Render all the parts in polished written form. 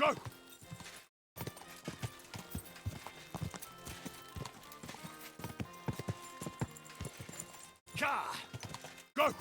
Go! Ka! Go!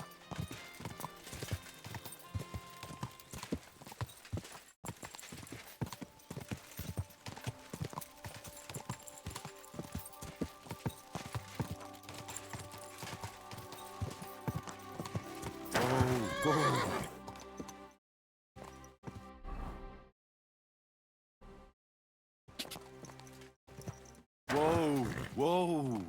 Whoa! Whoa!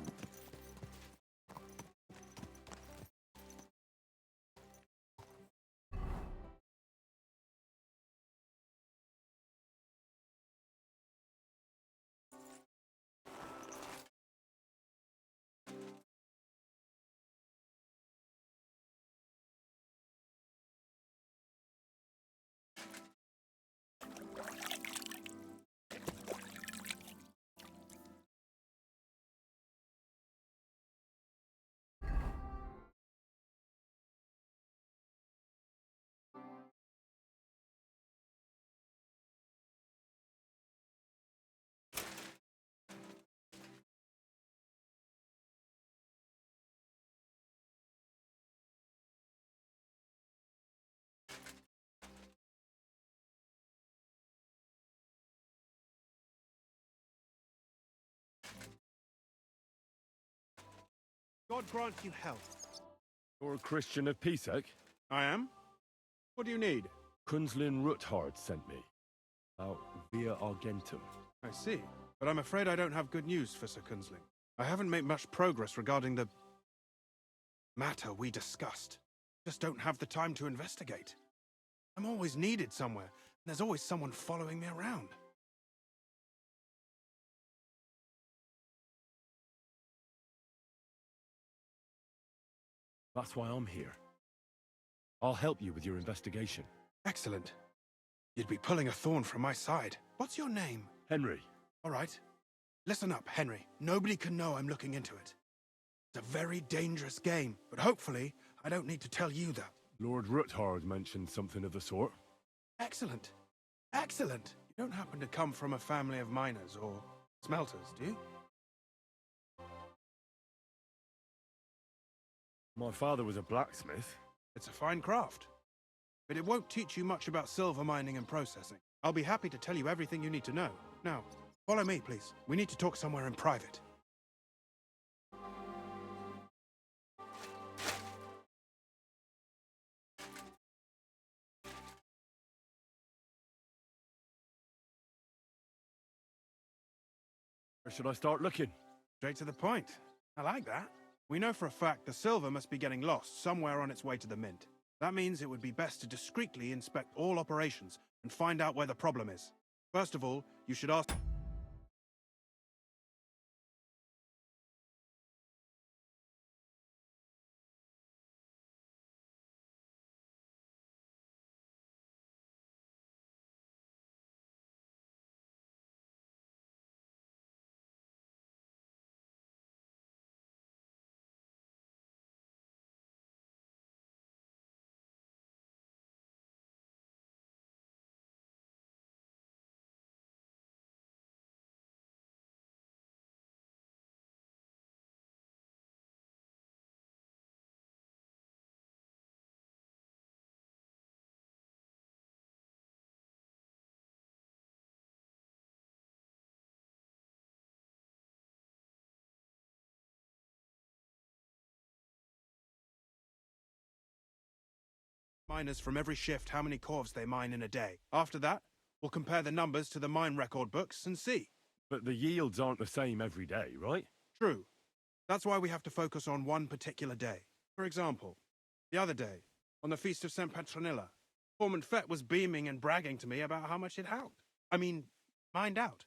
God grant you health. You're a Christian of Pisek? I am? What do you need? Kunzlin Ruthard sent me. Out via Argentum. I see. But I'm afraid I don't have good news for Sir Kunzling. I haven't made much progress regarding the matter we discussed. Just don't have the time to investigate. I'm always needed somewhere, and there's always someone following me around. That's why I'm here. I'll help you with your investigation. Excellent. You'd be pulling a thorn from my side. What's your name? Henry. All right. Listen up, Henry. Nobody can know I'm looking into it. It's a very dangerous game, but hopefully I don't need to tell you that. Lord Ruthard mentioned something of the sort. Excellent. Excellent. You don't happen to come from a family of miners or smelters, do you? My father was a blacksmith. It's a fine craft. But it won't teach you much about silver mining and processing. I'll be happy to tell you everything you need to know. Now, follow me, please. We need to talk somewhere in private. Where should I start looking? Straight to the point. I like that. We know for a fact the silver must be getting lost somewhere on its way to the mint. That means it would be best to discreetly inspect all operations and find out where the problem is. First of all, you should ask... miners from every shift how many corves they mine in a day. After that, we'll compare the numbers to the mine record books and see. But the yields aren't the same every day, right? True. That's why we have to focus on one particular day. For example, the other day, on the Feast of St. Petronilla, Foreman Fett was beaming and bragging to me about how much it helped. Mined out.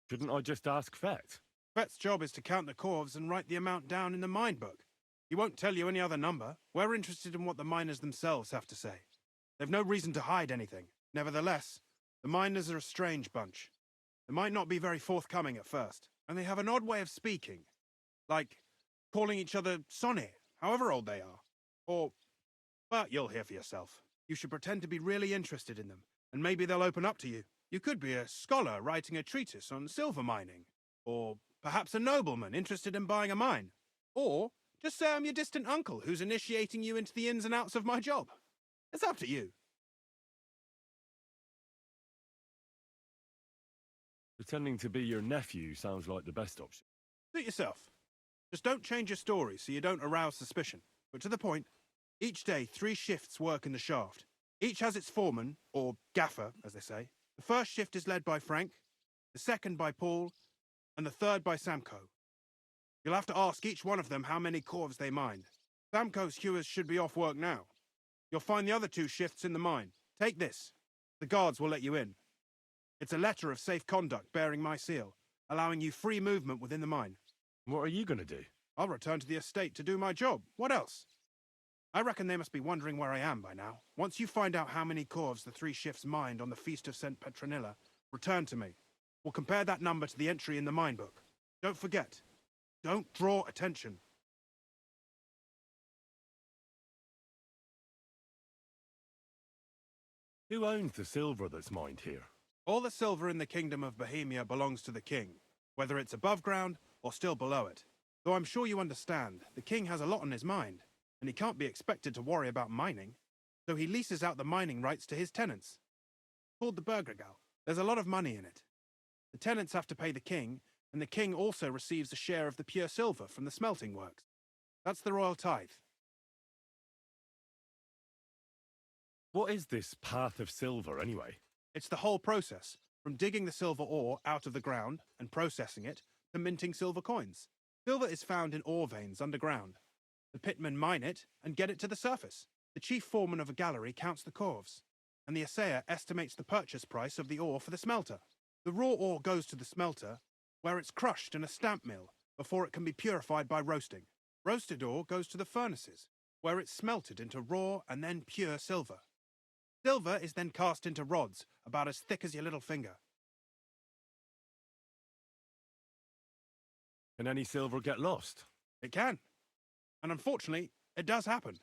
Shouldn't I just ask Fett? Fett's job is to count the corves and write the amount down in the mine book. He won't tell you any other number. We're interested in what the miners themselves have to say. They've no reason to hide anything. Nevertheless, the miners are a strange bunch. They might not be very forthcoming at first, and they have an odd way of speaking. Like calling each other Sonne, however old they are. But you'll hear for yourself. You should pretend to be really interested in them, and maybe they'll open up to you. You could be a scholar writing a treatise on silver mining, or perhaps a nobleman interested in buying a mine. Or just say I'm your distant uncle who's initiating you into the ins and outs of my job. It's up to you. Pretending to be your nephew sounds like the best option. Suit yourself. Just don't change your story so you don't arouse suspicion. But to the point, each day 3 shifts work in the shaft. Each has its foreman, or gaffer, as they say. The first shift is led by Frank, the second by Paul, and the third by Samko. You'll have to ask each one of them how many corves they mined. Samko's hewers should be off work now. You'll find the other 2 shifts in the mine. Take this. The guards will let you in. It's a letter of safe conduct bearing my seal, allowing you free movement within the mine. What are you going to do? I'll return to the estate to do my job. What else? I reckon they must be wondering where I am by now. Once you find out how many corves the 3 shifts mined on the Feast of St. Petronilla, return to me. We'll compare that number to the entry in the mine book. Don't forget. Don't draw attention. Who owns the silver that's mined here? All the silver in the kingdom of Bohemia belongs to the king, whether it's above ground or still below it. Though I'm sure you understand, the king has a lot on his mind, and he can't be expected to worry about mining, so he leases out the mining rights to his tenants. Called the Burgergal. There's a lot of money in it. The tenants have to pay the king, and the king also receives a share of the pure silver from the smelting works. That's the royal tithe. What is this path of silver, anyway? It's the whole process, from digging the silver ore out of the ground and processing it, to minting silver coins. Silver is found in ore veins underground. The pitmen mine it and get it to the surface. The chief foreman of a gallery counts the corves, and the assayer estimates the purchase price of the ore for the smelter. The raw ore goes to the smelter, where it's crushed in a stamp mill before it can be purified by roasting. Roasted ore goes to the furnaces, where it's smelted into raw and then pure silver. Silver is then cast into rods about as thick as your little finger. Can any silver get lost? It can. And unfortunately, it does happen.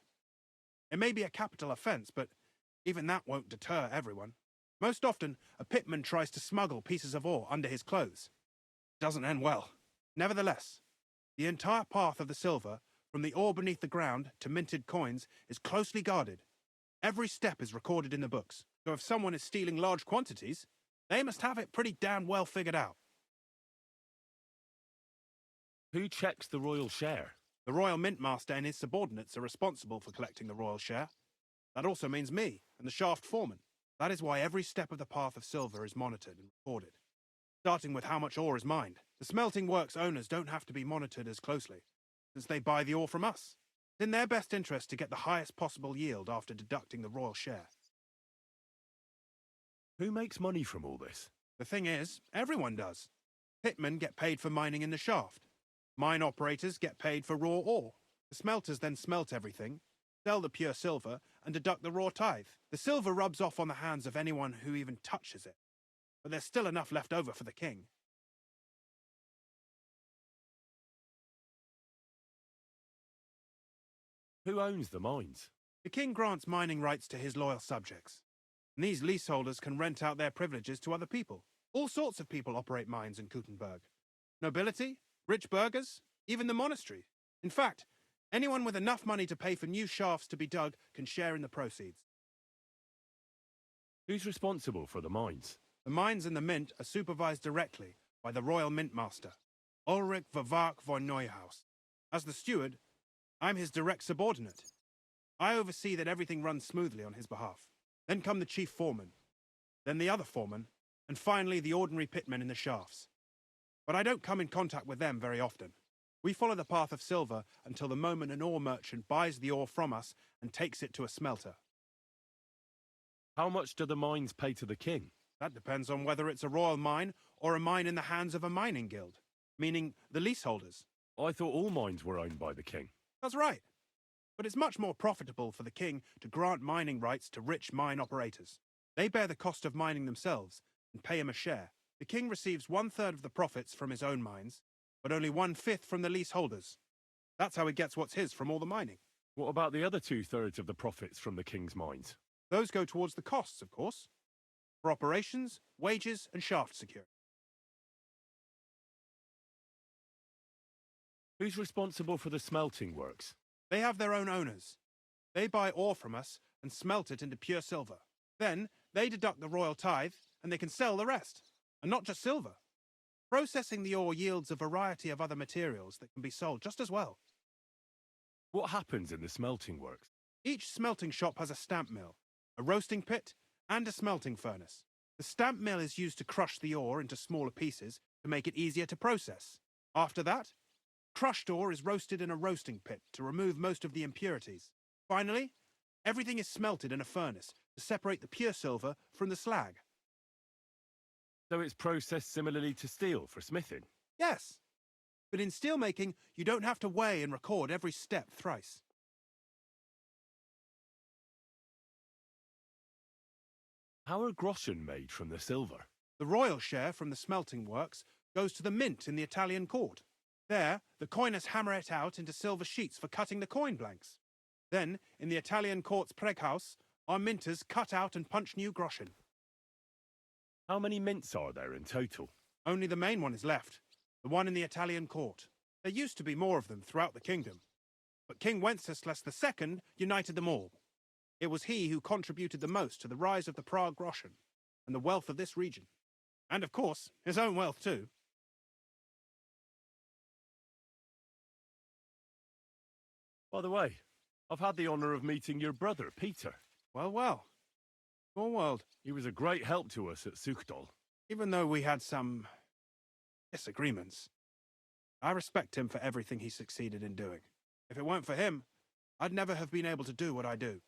It may be a capital offence, but even that won't deter everyone. Most often, a pitman tries to smuggle pieces of ore under his clothes. It doesn't end well. Nevertheless, the entire path of the silver, from the ore beneath the ground to minted coins, is closely guarded. Every step is recorded in the books, so if someone is stealing large quantities, they must have it pretty damn well figured out. Who checks the royal share? The royal mint master and his subordinates are responsible for collecting the royal share. That also means me and the shaft foreman. That is why every step of the path of silver is monitored and recorded, starting with how much ore is mined. The smelting works owners don't have to be monitored as closely, since they buy the ore from us. It's in their best interest to get the highest possible yield after deducting the royal share. Who makes money from all this? The thing is, everyone does. Pitmen get paid for mining in the shaft. Mine operators get paid for raw ore. The smelters then smelt everything, sell the pure silver, and deduct the raw tithe. The silver rubs off on the hands of anyone who even touches it. But there's still enough left over for the king. Who owns the mines? The king grants mining rights to his loyal subjects. And these leaseholders can rent out their privileges to other people. All sorts of people operate mines in Kuttenberg. Nobility, rich burghers, even the monastery. In fact, anyone with enough money to pay for new shafts to be dug can share in the proceeds. Who's responsible for the mines? The mines and the mint are supervised directly by the royal mint master, Ulrich Vervark von Neuhaus. As the steward, I'm his direct subordinate. I oversee that everything runs smoothly on his behalf. Then come the chief foreman, then the other foreman, and finally the ordinary pitmen in the shafts. But I don't come in contact with them very often. We follow the path of silver until the moment an ore merchant buys the ore from us and takes it to a smelter. How much do the mines pay to the king? That depends on whether it's a royal mine or a mine in the hands of a mining guild, meaning the leaseholders. I thought all mines were owned by the king. That's right. But it's much more profitable for the king to grant mining rights to rich mine operators. They bear the cost of mining themselves and pay him a share. The king receives 1/3 of the profits from his own mines, but only 1/5 from the leaseholders. That's how he gets what's his from all the mining. What about the other 2/3 of the profits from the king's mines? Those go towards the costs, of course, for operations, wages, and shaft security. Who's responsible for the smelting works? They have their own owners. They buy ore from us and smelt it into pure silver. Then they deduct the royal tithe and they can sell the rest. And not just silver. Processing the ore yields a variety of other materials that can be sold just as well. What happens in the smelting works? Each smelting shop has a stamp mill, a roasting pit, and a smelting furnace. The stamp mill is used to crush the ore into smaller pieces to make it easier to process. After that, crushed ore is roasted in a roasting pit to remove most of the impurities. Finally, everything is smelted in a furnace to separate the pure silver from the slag. So it's processed similarly to steel for smithing? Yes, but in steelmaking, you don't have to weigh and record every step thrice. How are groschen made from the silver? The royal share from the smelting works goes to the mint in the Italian court. There, the coiners hammer it out into silver sheets for cutting the coin blanks. Then, in the Italian court's preghouse, our minters cut out and punch new groschen. How many mints are there in total? Only the main one is left, the one in the Italian court. There used to be more of them throughout the kingdom, but King Wenceslas II united them all. It was he who contributed the most to the rise of the Prague groschen and the wealth of this region. And of course, his own wealth too. By the way, I've had the honour of meeting your brother, Peter. Well, well. Small world. He was a great help to us at Suchdol. Even though we had some disagreements, I respect him for everything he succeeded in doing. If it weren't for him, I'd never have been able to do what I do.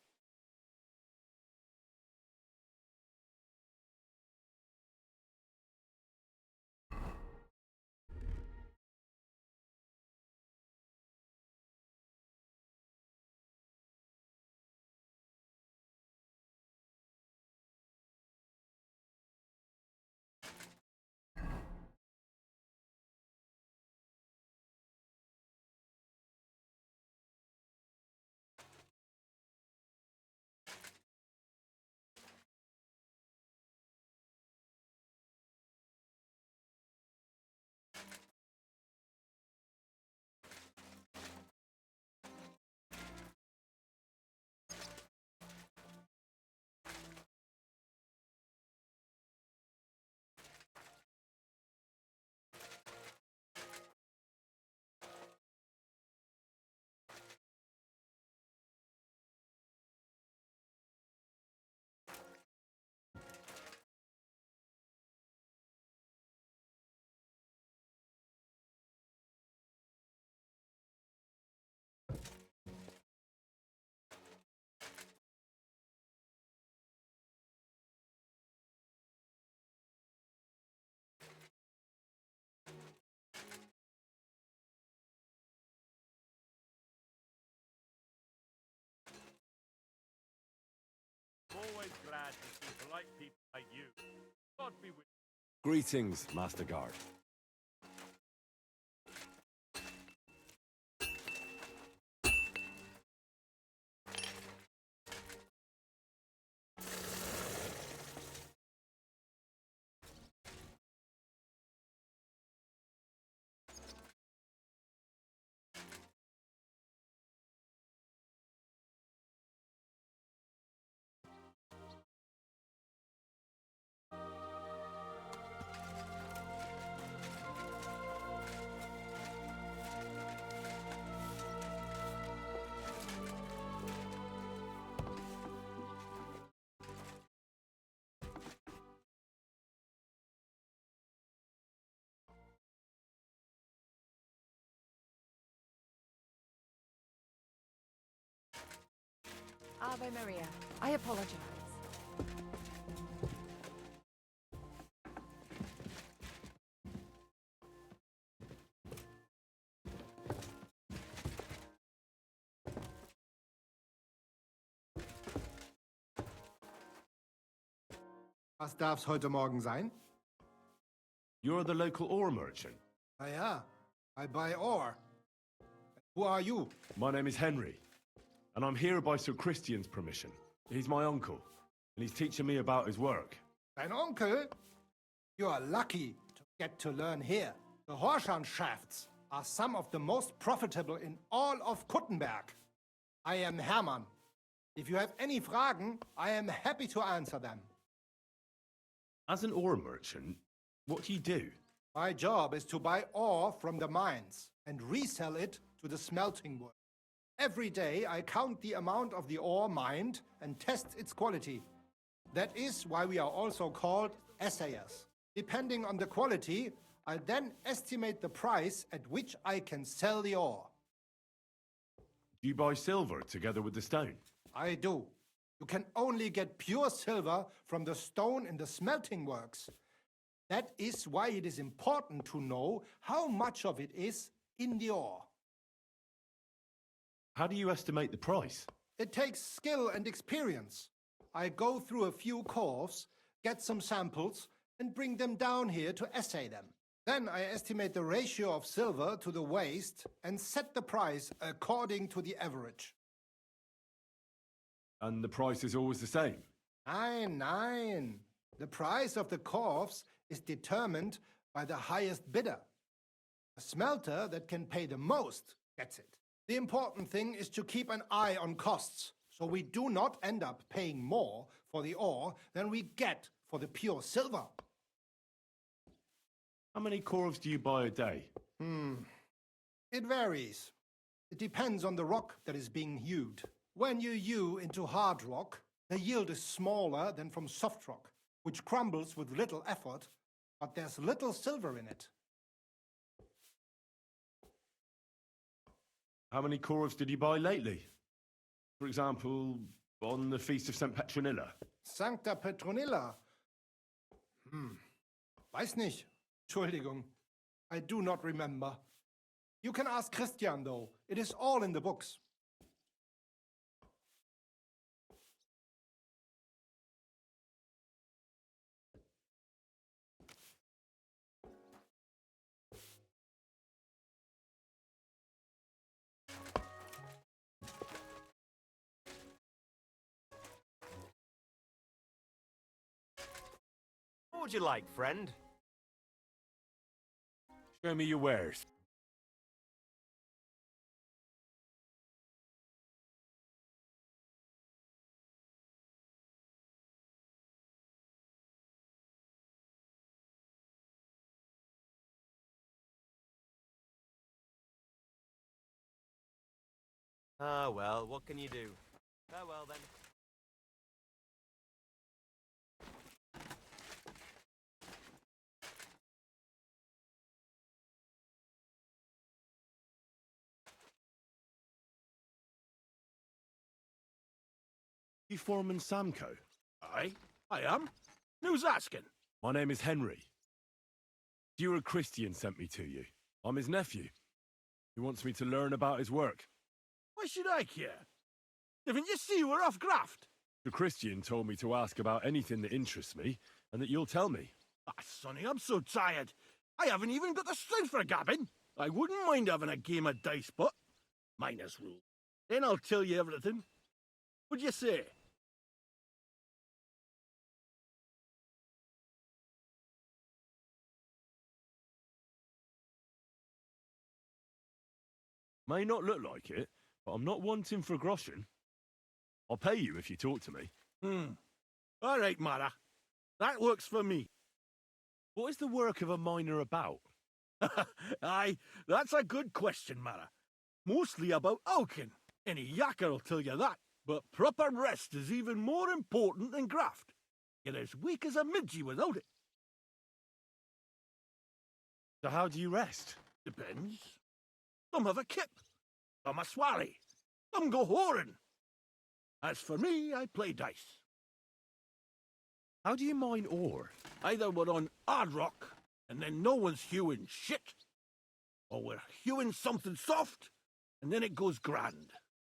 I'm always glad to see polite people like you. God be with you. Greetings, Master Guard. Ave Maria. I apologize. Was darf's heute Morgen sein? You're the local ore merchant. Ah ja, I buy ore. Who are you? My name is Henry, and I'm here by Sir Christian's permission. He's my uncle, and he's teaching me about his work. Dein Onkel? You are lucky to get to learn here. The Horshan shafts are some of the most profitable in all of Kuttenberg. I am Hermann. If you have any Fragen, I am happy to answer them. As an ore merchant, what do you do? My job is to buy ore from the mines and resell it to the smelting works. Every day I count the amount of the ore mined and test its quality. That is why we are also called assayers. Depending on the quality, I then estimate the price at which I can sell the ore. Do you buy silver together with the stone? I do. You can only get pure silver from the stone in the smelting works. That is why it is important to know how much of it is in the ore. How do you estimate the price? It takes skill and experience. I go through a few curves, get some samples, and bring them down here to assay them. Then I estimate the ratio of silver to the waste and set the price according to the average. And the price is always the same? Nein. The price of the curves is determined by the highest bidder. A smelter that can pay the most gets it. The important thing is to keep an eye on costs, so we do not end up paying more for the ore than we get for the pure silver. How many corves do you buy a day? It varies. It depends on the rock that is being hewed. When you hew into hard rock, the yield is smaller than from soft rock, which crumbles with little effort, but there's little silver in it. How many corves did you buy lately? For example, on the Feast of St. Petronilla? Sancta Petronilla? Weiß nicht. Entschuldigung. I do not remember. You can ask Christian, though. It is all in the books. What would you like, friend? Show me your wares. Ah, well, what can you do? Farewell, then. You Foreman Samco? Aye, I am. Who's asking? My name is Henry. Stuart Christian sent me to you. I'm his nephew. He wants me to learn about his work. Why should I care? Didn't you see we're off graft? The Christian told me to ask about anything that interests me, and that you'll tell me. Ah, Sonny, I'm so tired. I haven't even got the strength for gabbing. I wouldn't mind having a game of dice, but minus rule. Then I'll tell you everything. What'd you say? May not look like it, but I'm not wanting for groschen. I'll pay you if you talk to me. All right, Mara. That works for me. What is the work of a miner about? Aye, that's a good question, Mara. Mostly about Alkin. Any yakker'll tell you that. But proper rest is even more important than graft. You're as weak as a midgie without it. So how do you rest? Depends. Some have a kip. Some a swally. Some go whoring. As for me, I play dice. How do you mine ore? Either we're on hard rock, and then no one's hewing shit, or we're hewing something soft, and then it goes grand.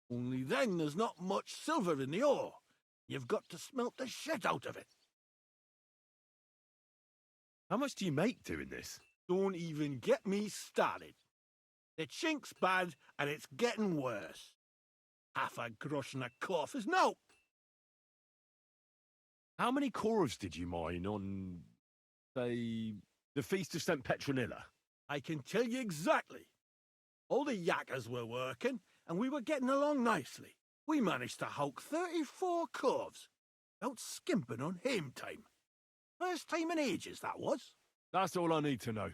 Only then there's not much silver in the ore. You've got to smelt the shit out of it. How much do you make doing this? Don't even get me started. The chink's bad, and it's getting worse. Half a grosh and a cough is no. How many corvs did you mine on, say, the Feast of St. Petronilla? I can tell you exactly. All the yakkers were working, and we were getting along nicely. We managed to hulk 34 corvs, without skimping on hame time. First time in ages, that was. That's all I need to know.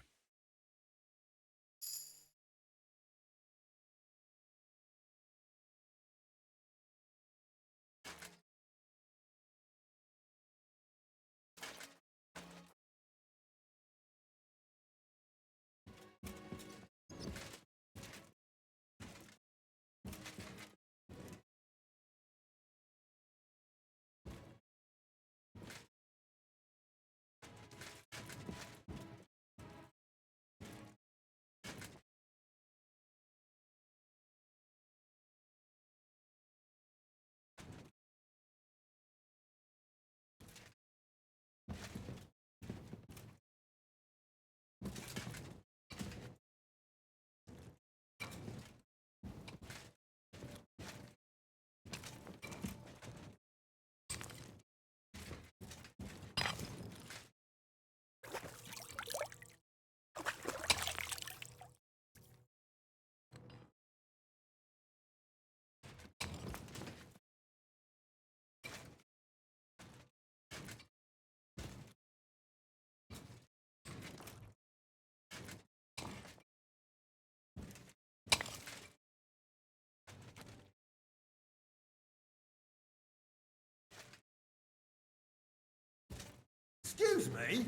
Excuse me?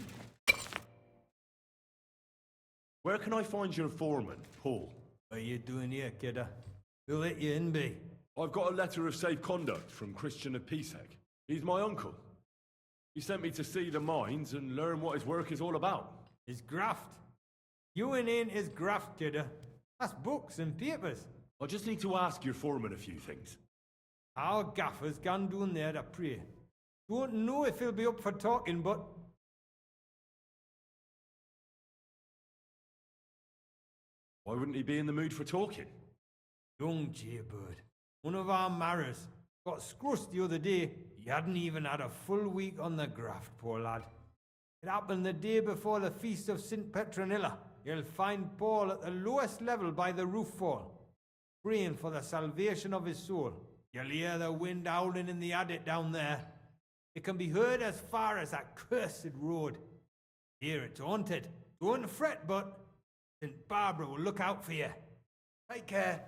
Where can I find your foreman, Paul? What are you doing here, kidder? Who let you in, be? I've got a letter of safe conduct from Christian of Pisek. He's my uncle. He sent me to see the mines and learn what his work is all about. His graft. You ain't his graft, kidder. That's books and papers. I just need to ask your foreman a few things. Our gaffer's gone down there to pray. Don't know if he'll be up for talking, but... Why wouldn't he be in the mood for talking? Young Jaybird, one of our marrows, got scrussed the other day. He hadn't even had a full week on the graft, poor lad. It happened the day before the Feast of St. Petronilla. You'll find Paul at the lowest level by the roof fall, praying for the salvation of his soul. You'll hear the wind howling in the adit down there. It can be heard as far as that cursed road. Here it's haunted. Don't fret, but St. Barbara will look out for you. Take care.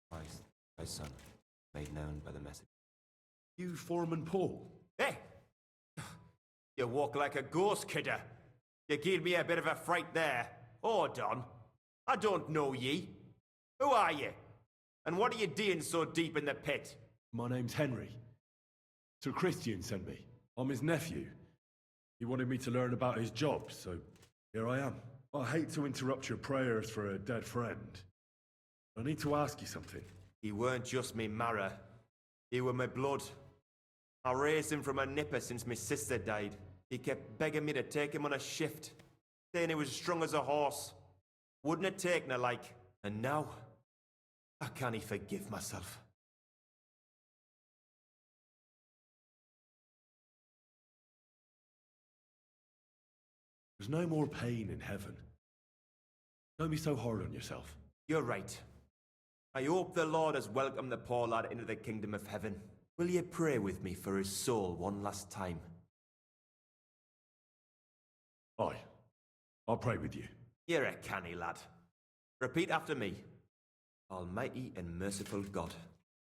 Christ, thy son, made known by the message. You foreman Paul? Hey! You walk like a ghost, kidder. You gave me a bit of a fright there. Hold on. I don't know ye. Who are you? And what are you doing so deep in the pit? My name's Henry. Sir Christian sent me. I'm his nephew. He wanted me to learn about his job, so here I am. I hate to interrupt your prayers for a dead friend. I need to ask you something. He weren't just me marrow. He were my blood. I raised him from a nipper since my sister died. He kept begging me to take him on a shift, saying he was strong as a horse. Wouldn't have taken her like. And now, I can't forgive myself. There's no more pain in heaven. Don't be so hard on yourself. You're right. I hope the Lord has welcomed the poor lad into the kingdom of heaven. Will you pray with me for his soul one last time? Aye. I'll pray with you. You're a canny lad. Repeat after me. Almighty and merciful God,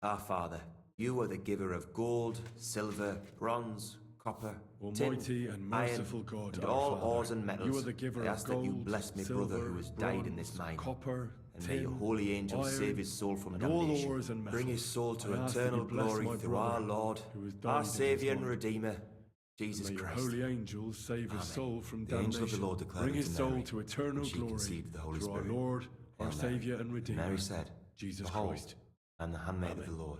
our Father, you are the giver of gold, silver, bronze, copper, Almighty tin, and merciful iron, God, and our all Father, ores and metals. you are the giver I of ask gold, that you bless me silver, brother who has died in this bronze, mine. copper, And may your tin, holy angels iron, save his soul from and all damnation. ores and Bring his metals. soul to I ask that eternal you bless glory my through brother our Lord, who has died our in his Saviour and mine. Redeemer, Jesus May your Christ. holy angels save his Amen. soul from The damnation. angel of the Lord declared Bring his unto soul Mary, to eternal and she glory conceived the Holy through Spirit. our Lord, our Hail Mary. Saviour and Redeemer, Mary said, Jesus Behold, Christ. I am the handmaid Amen. of the Lord.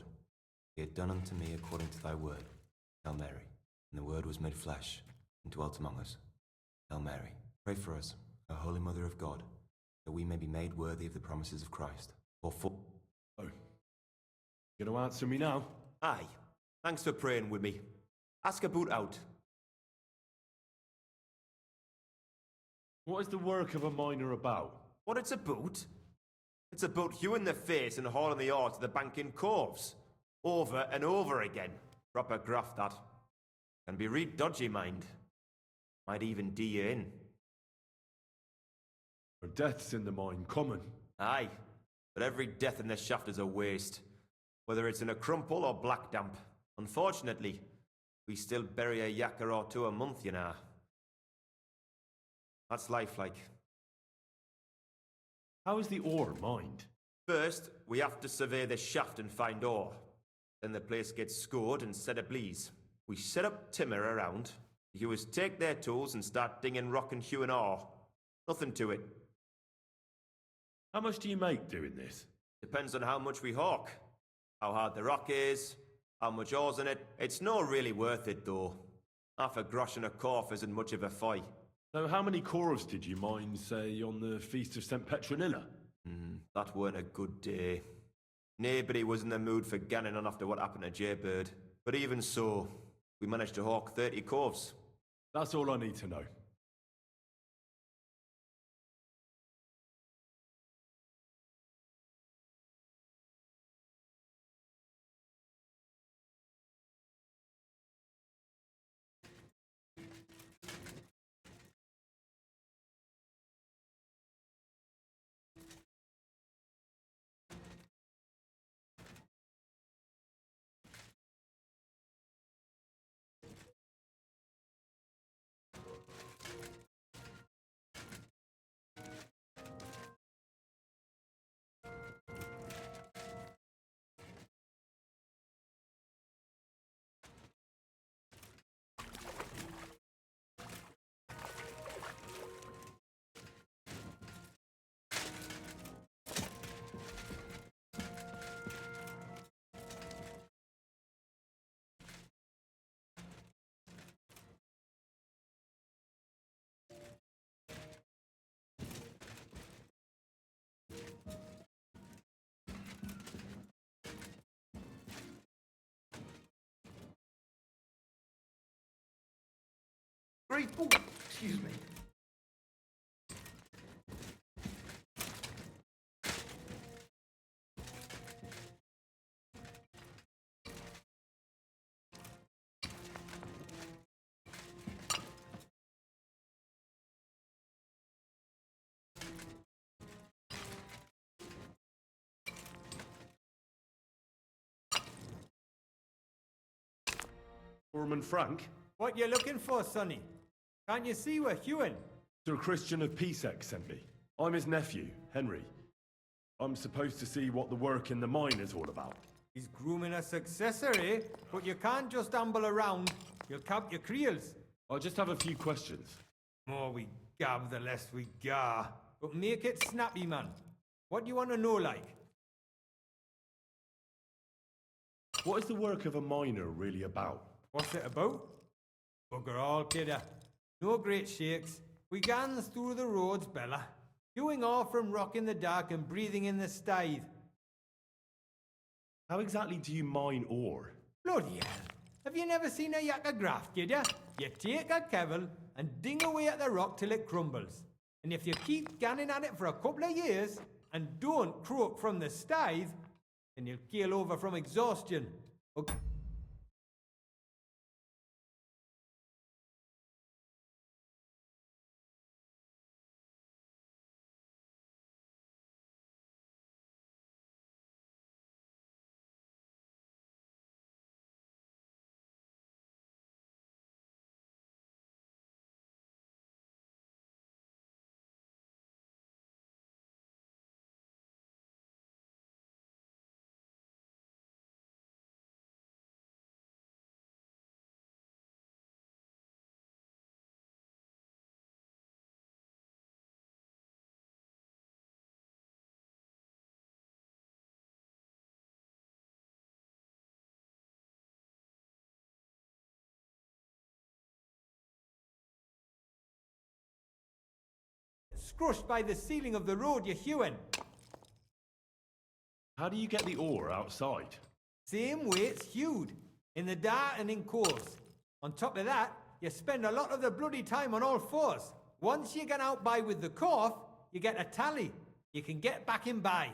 Be it done unto me according to thy word. Hail Mary. And the word was made flesh and dwelt among us. Hail Mary. Pray for us, O Holy Mother of God, that we may be made worthy of the promises of Christ. For Oh. You gonna answer me now? Aye. Thanks for praying with me. Ask about out. What is the work of a miner about? What it's about? It's about hewing the face and hauling the ore to the bank in coves. Over and over again. Proper graft, that. Can be real dodgy, mind. Might even do you in. Are deaths in the mine common? Aye. But every death in the shaft is a waste. Whether it's in a crumple or black damp. Unfortunately, we still bury a yakker or two a month, you know. That's life like. How is the ore mined? First, we have to survey the shaft and find ore. Then the place gets scored and set ablaze. We set up timber around. The hewers take their tools and start dinging rock and hewing ore. Nothing to it. How much do you make doing this? Depends on how much we hawk. How hard the rock is, how much ore's in it. It's not really worth it though. Half a grosh and a corf isn't much of a fight. So how many corves did you mine, say, on the Feast of St. Petronilla? That weren't a good day. Nobody was in the mood for ganning on after what happened to Jaybird. But even so, we managed to hawk 30 corves. That's all I need to know. Great. Oh, excuse me. Foreman Frank? What you looking for, Sonny? Can't you see we're hewing? Sir Christian of Pisek sent me. I'm his nephew, Henry. I'm supposed to see what the work in the mine is all about. He's grooming a successor, eh? But you can't just amble around. You'll cap your creels. I just have a few questions. More we gab, the less we gar. But make it snappy, man. What do you want to know, like? What is the work of a miner really about? What's it about? Bugger all, kidder. No great shakes. We gans through the roads, Bella. Doing all from rock in the dark and breathing in the stithe. How exactly do you mine ore? Bloody hell. Have you never seen a yakka graft, kidder? You take a kevel and ding away at the rock till it crumbles. And if you keep ganning at it for a couple of years and don't croak from the stithe, then you'll keel over from exhaustion. Okay. Scrushed by the ceiling of the road you're hewing. How do you get the ore outside? Same way it's hewed, in the dark and in coals. On top of that, you spend a lot of the bloody time on all fours. Once you get out by with the cough, you get a tally. You can get back in by.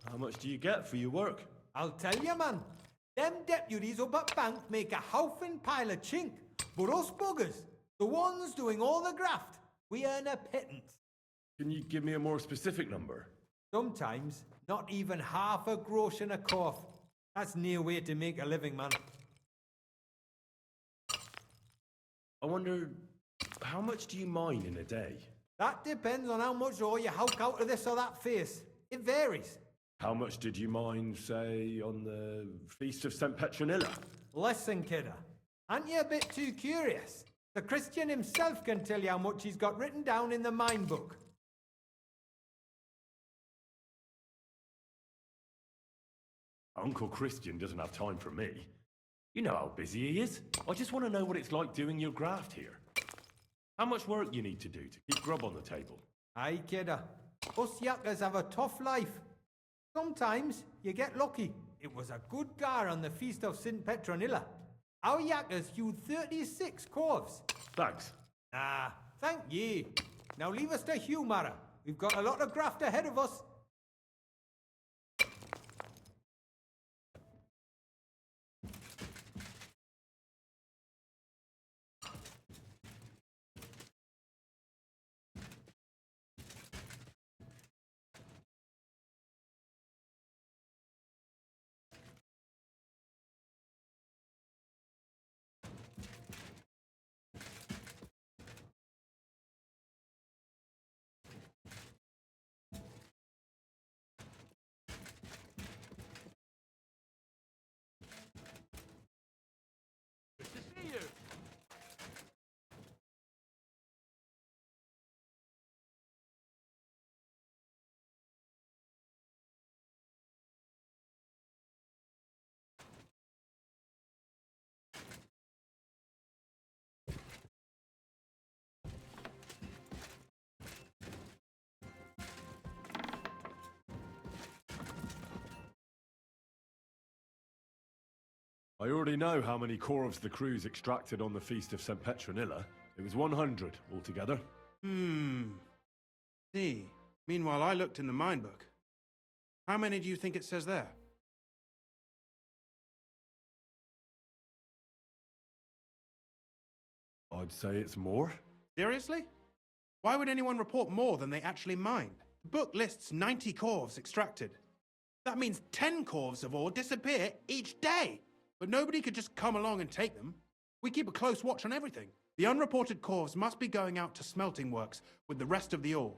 How much do you get for your work? I'll tell you, man. Them deputies up at bank make a howfin' pile of chink. But us buggers, the ones doing all the graft, we earn a pittance. Can you give me a more specific number? Sometimes, not even half a grosh and a cough. That's near way to make a living, man. I wonder, how much do you mine in a day? That depends on how much ore you howk out of this or that face. It varies. How much did you mine, say, on the Feast of St. Petronilla? Listen, kidder. Aren't you a bit too curious? The Christian himself can tell you how much he's got written down in the mine book. Uncle Christian doesn't have time for me. You know how busy he is. I just want to know what it's like doing your graft here. How much work you need to do to keep grub on the table. Aye, kidder. Us yakkers have a tough life. Sometimes you get lucky. It was a good gar on the Feast of St. Petronilla. Our yakkers hewed 36 corves. Thanks. Ah, thank ye. Now leave us to hew, Mara. We've got a lot of graft ahead of us. I already know how many corves the crews extracted on the Feast of St. Petronilla. It was 100 altogether. See. Meanwhile, I looked in the mine book. How many do you think it says there? I'd say it's more. Seriously? Why would anyone report more than they actually mined? The book lists 90 corves extracted. That means 10 corves of ore disappear each day. But nobody could just come along and take them. We keep a close watch on everything. The unreported corves must be going out to smelting works with the rest of the ore.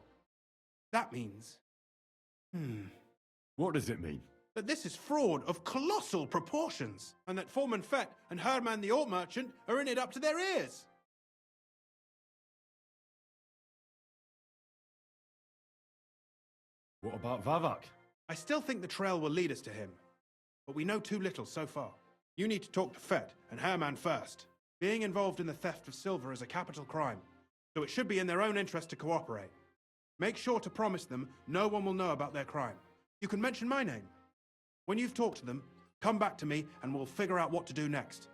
That means... What does it mean? that this is fraud of colossal proportions, and that Foreman Fett and Herman the Ore Merchant are in it up to their ears. What about Vavak? I still think the trail will lead us to him, but we know too little so far. You need to talk to Fett and Herman first. Being involved in the theft of silver is a capital crime, so it should be in their own interest to cooperate. Make sure to promise them no one will know about their crime. You can mention my name. When you've talked to them, come back to me and we'll figure out what to do next.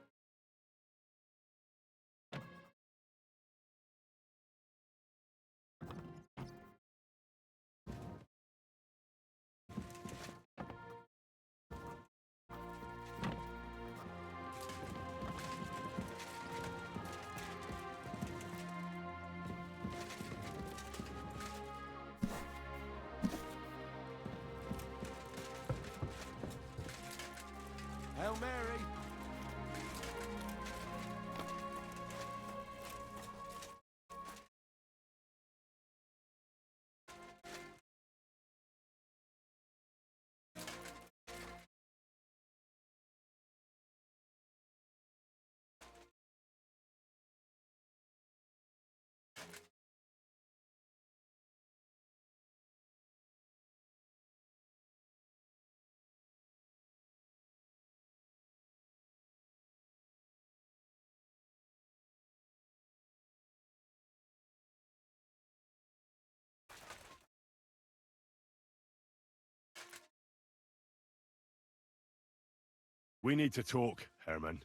Hail Mary! We need to talk, Herman.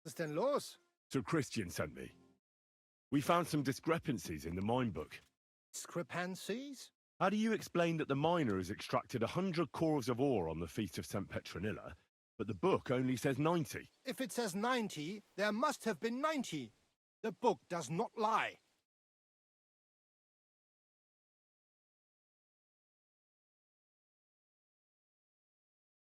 Was denn los? Sir Christian sent me. We found some discrepancies in the mine book. Discrepancies? How do you explain that the miner has extracted 100 cores of ore on the Feast of St. Petronilla, but the book only says 90? If it says 90, there must have been 90. The book does not lie.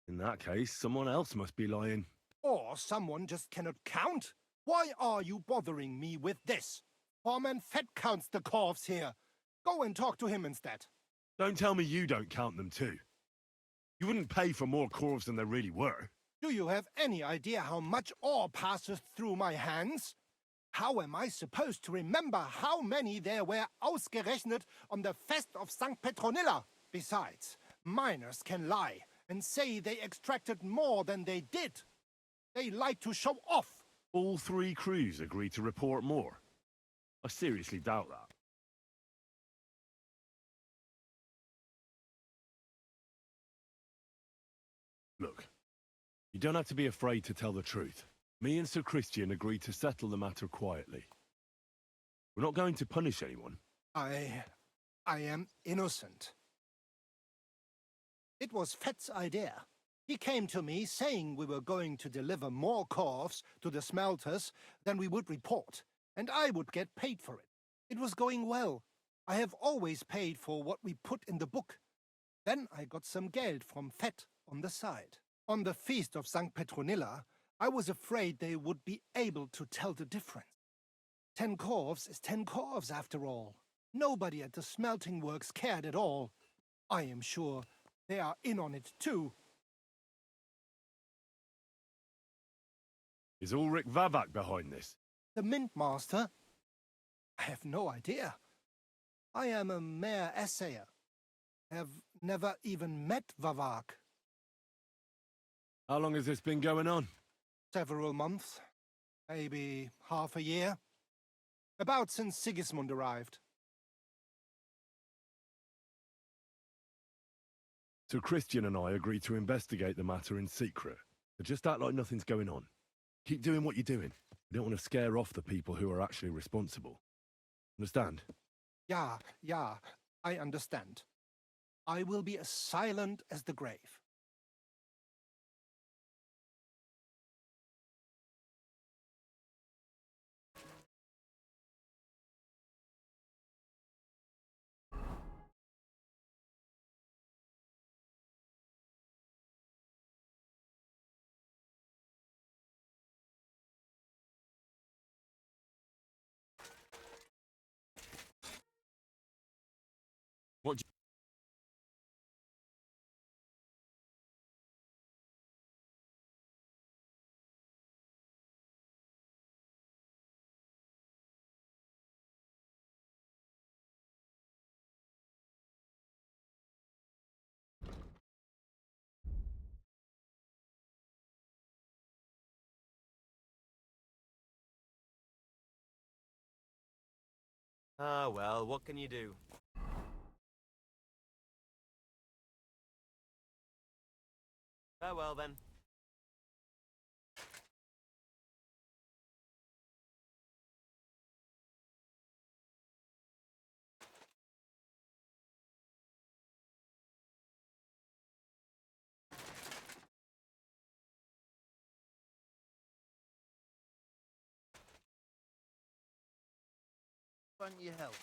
In that case, someone else must be lying. Or someone just cannot count. Why are you bothering me with this? Foreman Fett counts the corves here. Go and talk to him instead. Don't tell me you don't count them too. You wouldn't pay for more corves than there really were. Do you have any idea how much ore passes through my hands? How am I supposed to remember how many there were ausgerechnet on the Fest of St. Petronilla? Besides, miners can lie and say they extracted more than they did. They like to show off. All 3 crews agreed to report more. I seriously doubt that. Look, you don't have to be afraid to tell the truth. Me and Sir Christian agreed to settle the matter quietly. We're not going to punish anyone. I am innocent. It was Fett's idea. He came to me saying we were going to deliver more corves to the smelters than we would report, and I would get paid for it. It was going well. I have always paid for what we put in the book. Then I got some geld from Fett on the side. On the Feast of St. Petronilla, I was afraid they would be able to tell the difference. 10 corves is 10 corves after all. Nobody at the smelting works cared at all. I am sure they are in on it too. Is Ulrich Vavak behind this? The Mint Master? I have no idea. I am a mere assayer. Have never even met Vavak. How long has this been going on? Several months. Maybe half a year. About since Sigismund arrived. So Christian and I agreed to investigate the matter in secret. But just act like nothing's going on. Keep doing what you're doing. We don't want to scare off the people who are actually responsible. Understand? Yeah, I understand. I will be as silent as the grave. What do Ah, well, what can you do? Farewell, then. Want your help?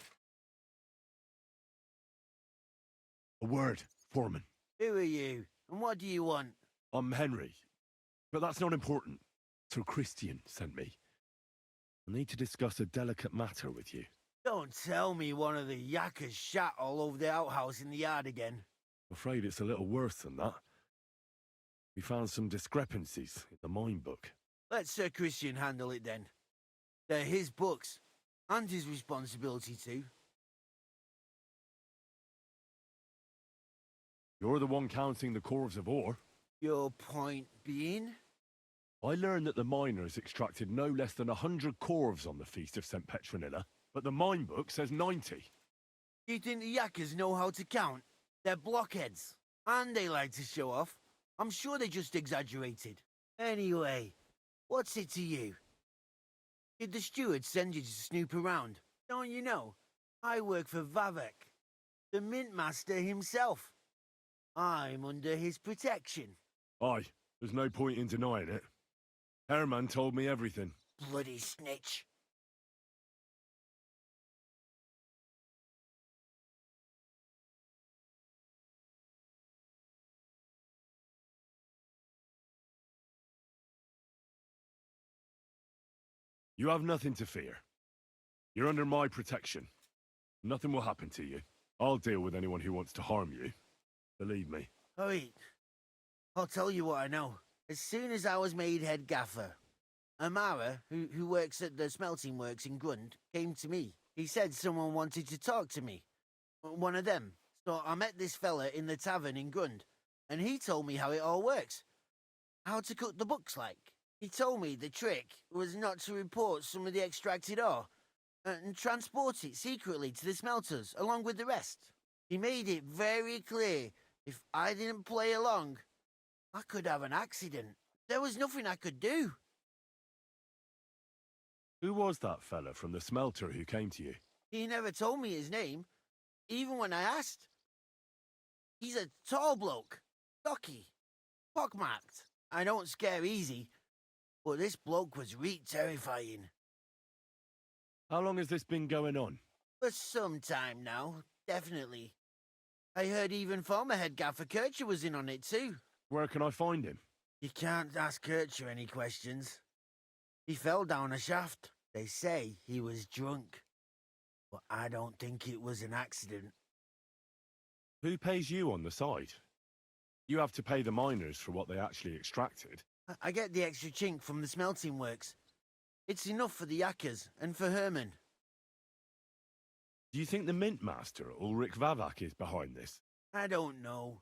A word, Foreman. Who are you, and what do you want? I'm Henry, but that's not important. Sir Christian sent me. I need to discuss a delicate matter with you. Don't tell me one of the yakkers shat all over the outhouse in the yard again. I'm afraid it's a little worse than that. We found some discrepancies in the mine book. Let Sir Christian handle it then. They're his books, and his responsibility too. You're the one counting the corves of ore. Your point being? I learned that the miners extracted no less than 100 corves on the Feast of St. Petronilla, but the mine book says 90. You think the yakkers know how to count? They're blockheads, and they like to show off. I'm sure they just exaggerated. Anyway, what's it to you? Did the steward send you to snoop around? Don't you know? I work for Vavek, the mint master himself. I'm under his protection. Aye, there's no point in denying it. Herman told me everything. Bloody snitch. You have nothing to fear. You're under my protection. Nothing will happen to you. I'll deal with anyone who wants to harm you. Believe me. Wait, I'll tell you what I know. As soon as I was made head gaffer, Amara, who works at the smelting works in Grund, came to me. He said someone wanted to talk to me. One of them. So I met this fella in the tavern in Grund, and he told me how it all works. How to cut the books like. He told me the trick was not to report some of the extracted ore, and transport it secretly to the smelters, along with the rest. He made it very clear, if I didn't play along, I could have an accident. There was nothing I could do. Who was that fella from the smelter who came to you? He never told me his name, even when I asked. He's a tall bloke, stocky, pockmarked. I don't scare easy, but this bloke was terrifying. How long has this been going on? For some time now, definitely. I heard even former head gaffer Kircher was in on it too. Where can I find him? You can't ask Kircher any questions. He fell down a shaft. They say he was drunk. But I don't think it was an accident. Who pays you on the side? You have to pay the miners for what they actually extracted. I get the extra chink from the smelting works. It's enough for the yakkers and for Herman. Do you think the mint master, Ulrich Vavak, is behind this? I don't know.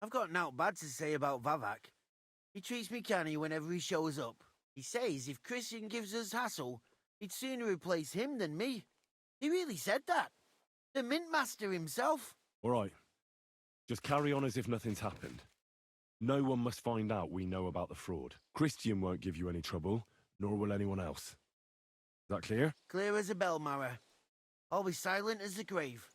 I've got naught bad to say about Vavak. He treats me canny whenever he shows up. He says if Christian gives us hassle, he'd sooner replace him than me. He really said that. The mint master himself. All right. Just carry on as if nothing's happened. No one must find out we know about the fraud. Christian won't give you any trouble, nor will anyone else. Is that clear? Clear as a bell, Mara. I'll be silent as the grave.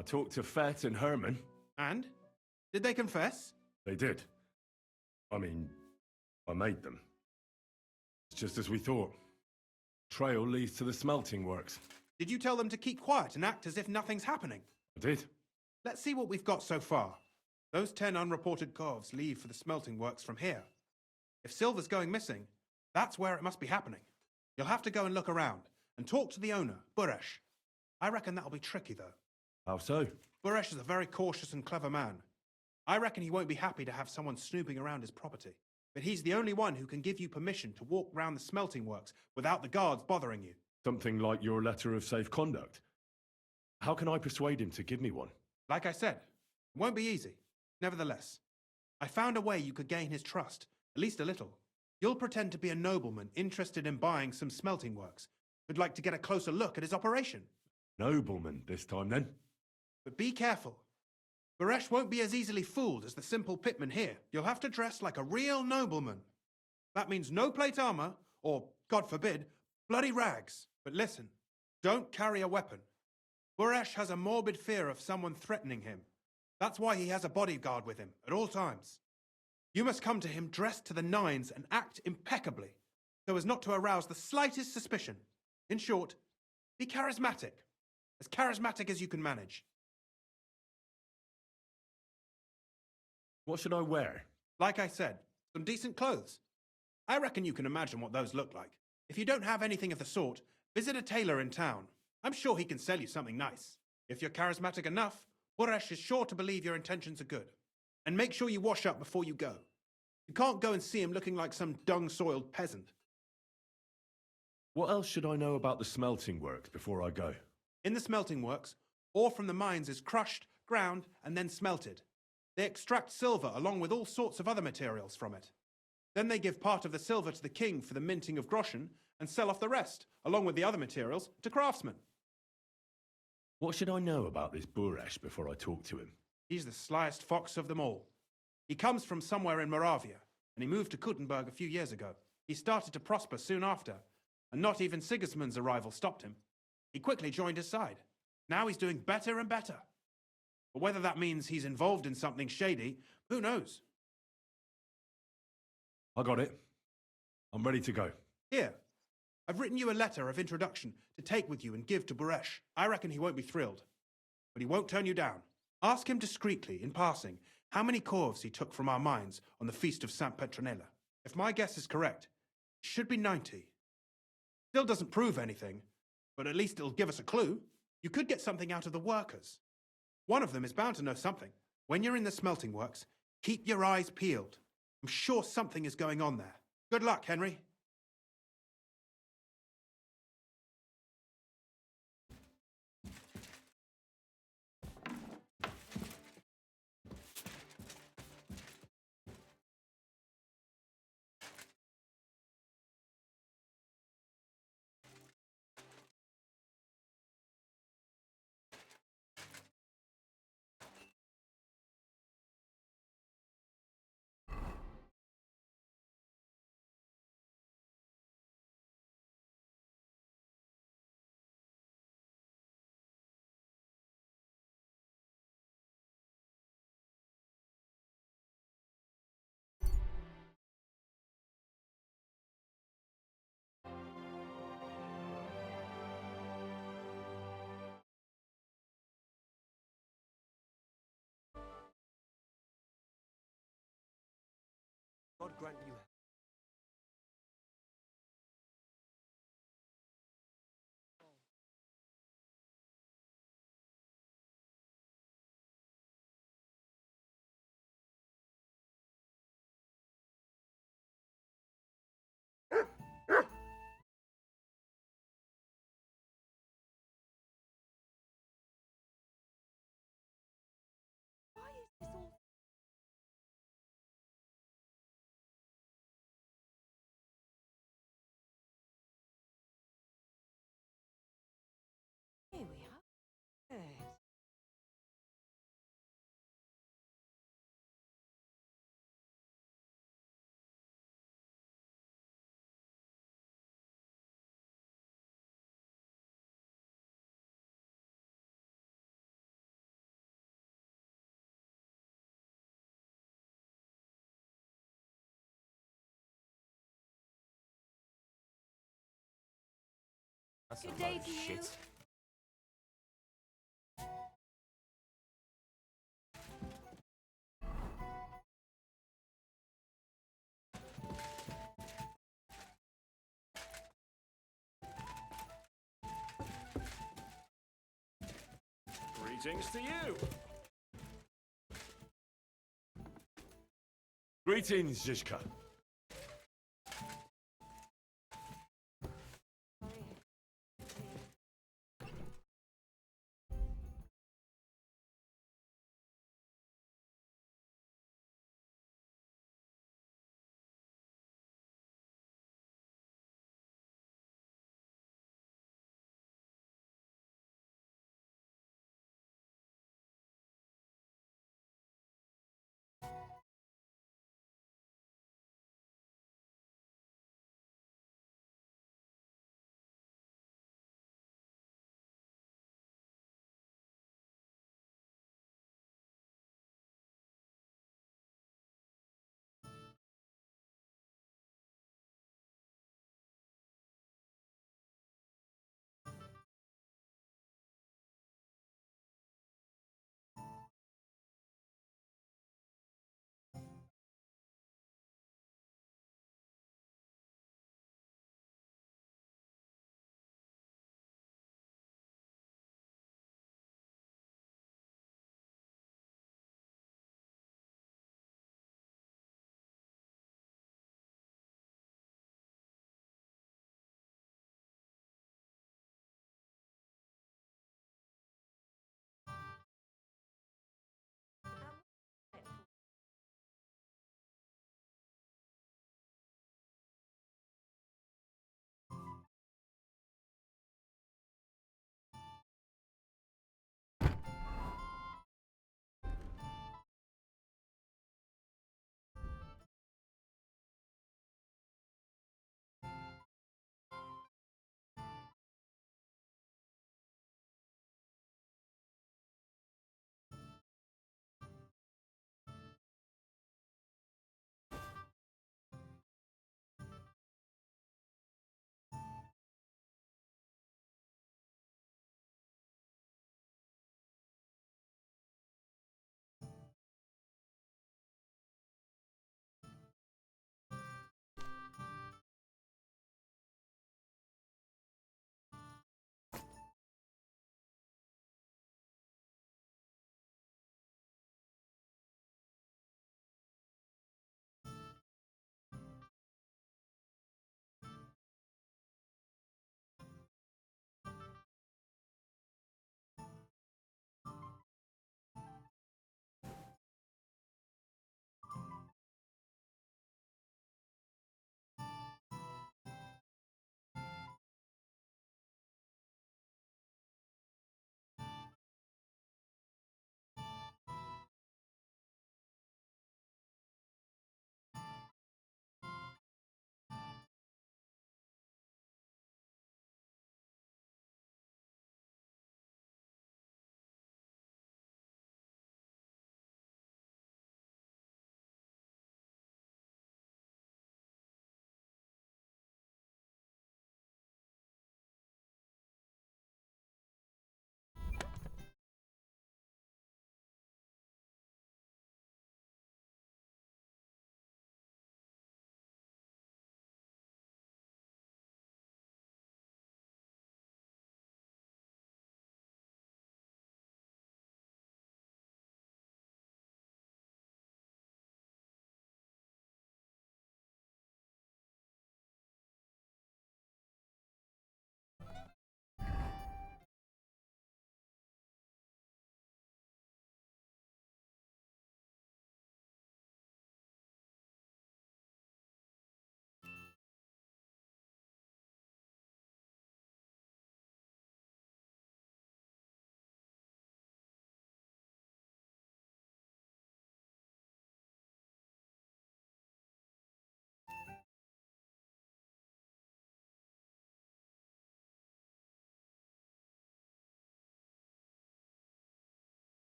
I talked to Fett and Herman. And? Did they confess? They did. I mean, I made them. It's just as we thought. Trail leads to the smelting works. Did you tell them to keep quiet and act as if nothing's happening? I did. Let's see what we've got so far. Those 10 unreported corves leave for the smelting works from here. If silver's going missing, that's where it must be happening. You'll have to go and look around and talk to the owner, Buresh. I reckon that'll be tricky, though. How so? Buresh is a very cautious and clever man. I reckon he won't be happy to have someone snooping around his property. But he's the only one who can give you permission to walk round the smelting works without the guards bothering you. Something like your letter of safe conduct. How can I persuade him to give me one? Like I said, it won't be easy. Nevertheless, I found a way you could gain his trust, at least a little. You'll pretend to be a nobleman interested in buying some smelting works, who'd like to get a closer look at his operation. Nobleman this time, then? But be careful. Buresh won't be as easily fooled as the simple pitman here. You'll have to dress like a real nobleman. That means no plate armor, or, God forbid, bloody rags. But listen, don't carry a weapon. Buresh has a morbid fear of someone threatening him. That's why he has a bodyguard with him at all times. You must come to him dressed to the nines and act impeccably, so as not to arouse the slightest suspicion. In short, be charismatic as you can manage. What should I wear? Like I said, some decent clothes. I reckon you can imagine what those look like. If you don't have anything of the sort, visit a tailor in town. I'm sure he can sell you something nice. If you're charismatic enough, Buresh is sure to believe your intentions are good. And make sure you wash up before you go. You can't go and see him looking like some dung-soiled peasant. What else should I know about the smelting works before I go? In the smelting works, ore from the mines is crushed, ground, and then smelted. They extract silver along with all sorts of other materials from it. Then they give part of the silver to the king for the minting of groschen and sell off the rest, along with the other materials, to craftsmen. What should I know about this Buresh before I talk to him? He's the slyest fox of them all. He comes from somewhere in Moravia, and he moved to Kuttenberg a few years ago. He started to prosper soon after, and not even Sigismund's arrival stopped him. He quickly joined his side. Now he's doing better and better. But whether that means he's involved in something shady, who knows? I got it. I'm ready to go. Here, I've written you a letter of introduction to take with you and give to Buresh. I reckon he won't be thrilled, but he won't turn you down. Ask him discreetly, in passing, how many corves he took from our mines on the feast of Saint Petronella. If my guess is correct, it should be 90. Still doesn't prove anything, but at least it'll give us a clue. You could get something out of the workers. One of them is bound to know something. When you're in the smelting works, keep your eyes peeled. I'm sure something is going on there. Good luck, Henry. God grant you That's Good a day load of to you. shit. Greetings to you. Greetings, Zizka.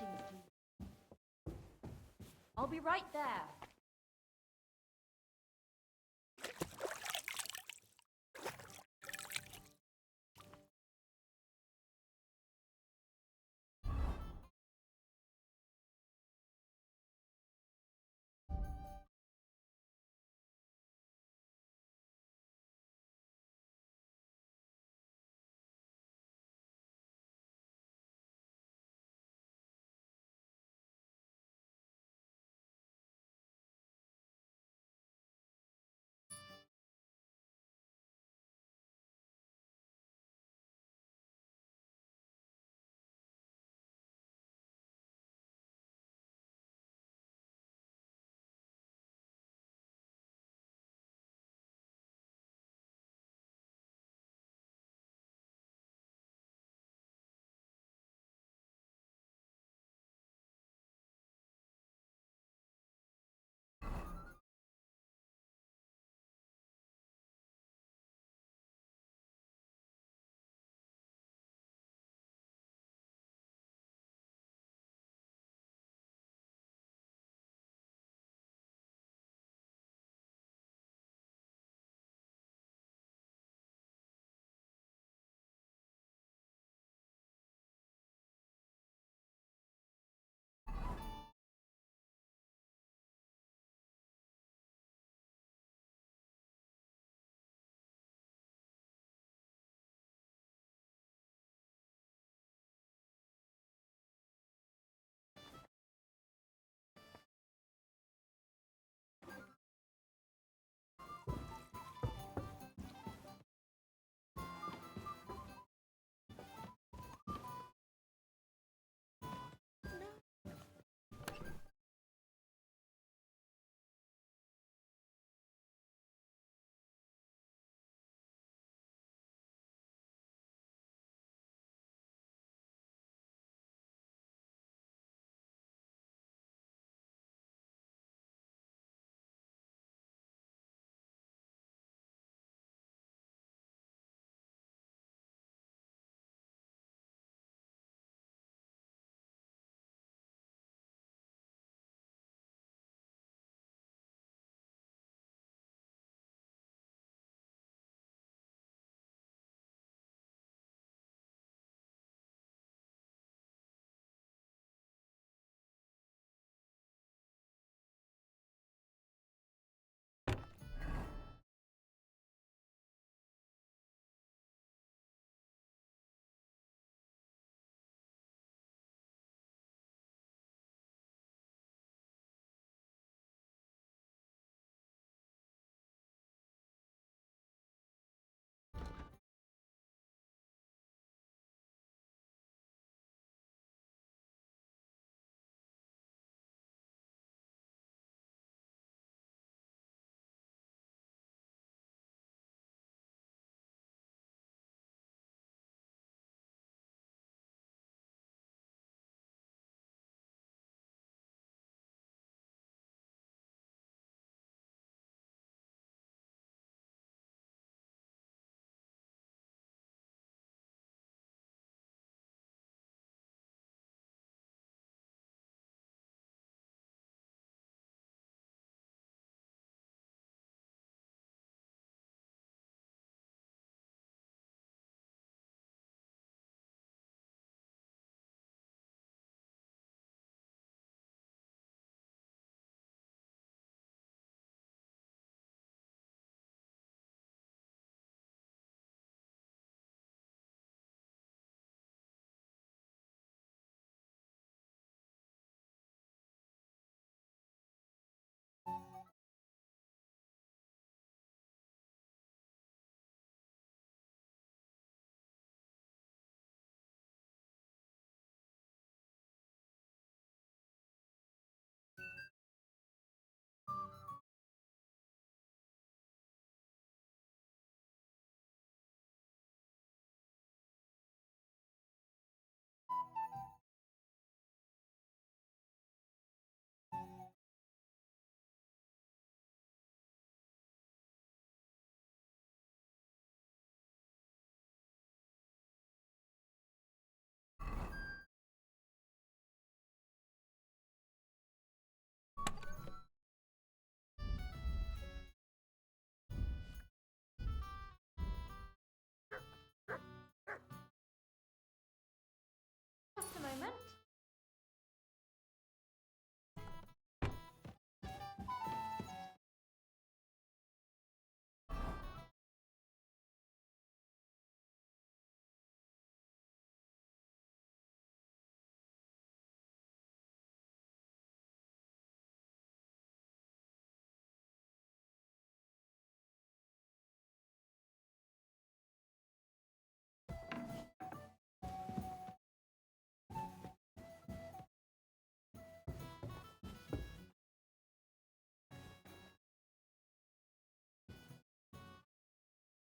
Greetings to you. I'll be right there.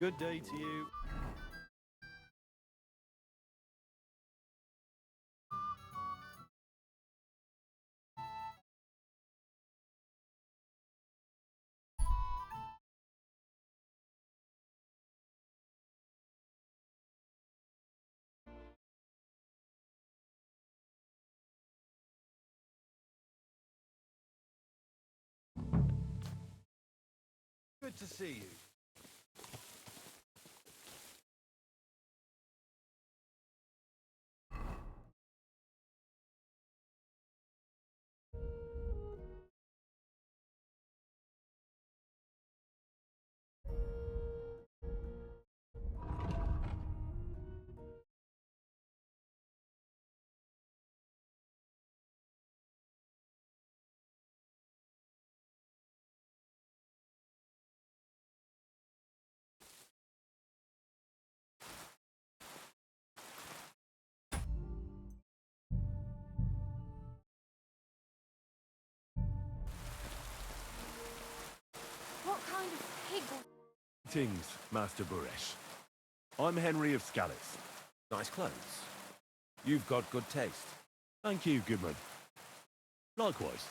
Good day to you. Good to see you. What kind of pig? Greetings, Master Buresh. I'm Henry of Scallis. Nice clothes. You've got good taste. Thank you, Goodman. Likewise,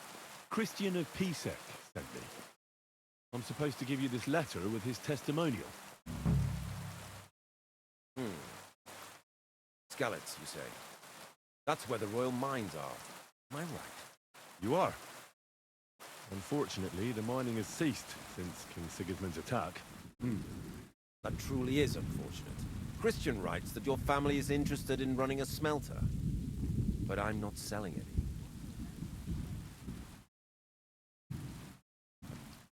Christian of Pisek sent me. I'm supposed to give you this letter with his testimonial. Skallets, you say? That's where the royal mines are. Am I right? You are. Unfortunately, the mining has ceased since King Sigismund's attack. That truly is unfortunate. Christian writes that your family is interested in running a smelter. But I'm not selling any.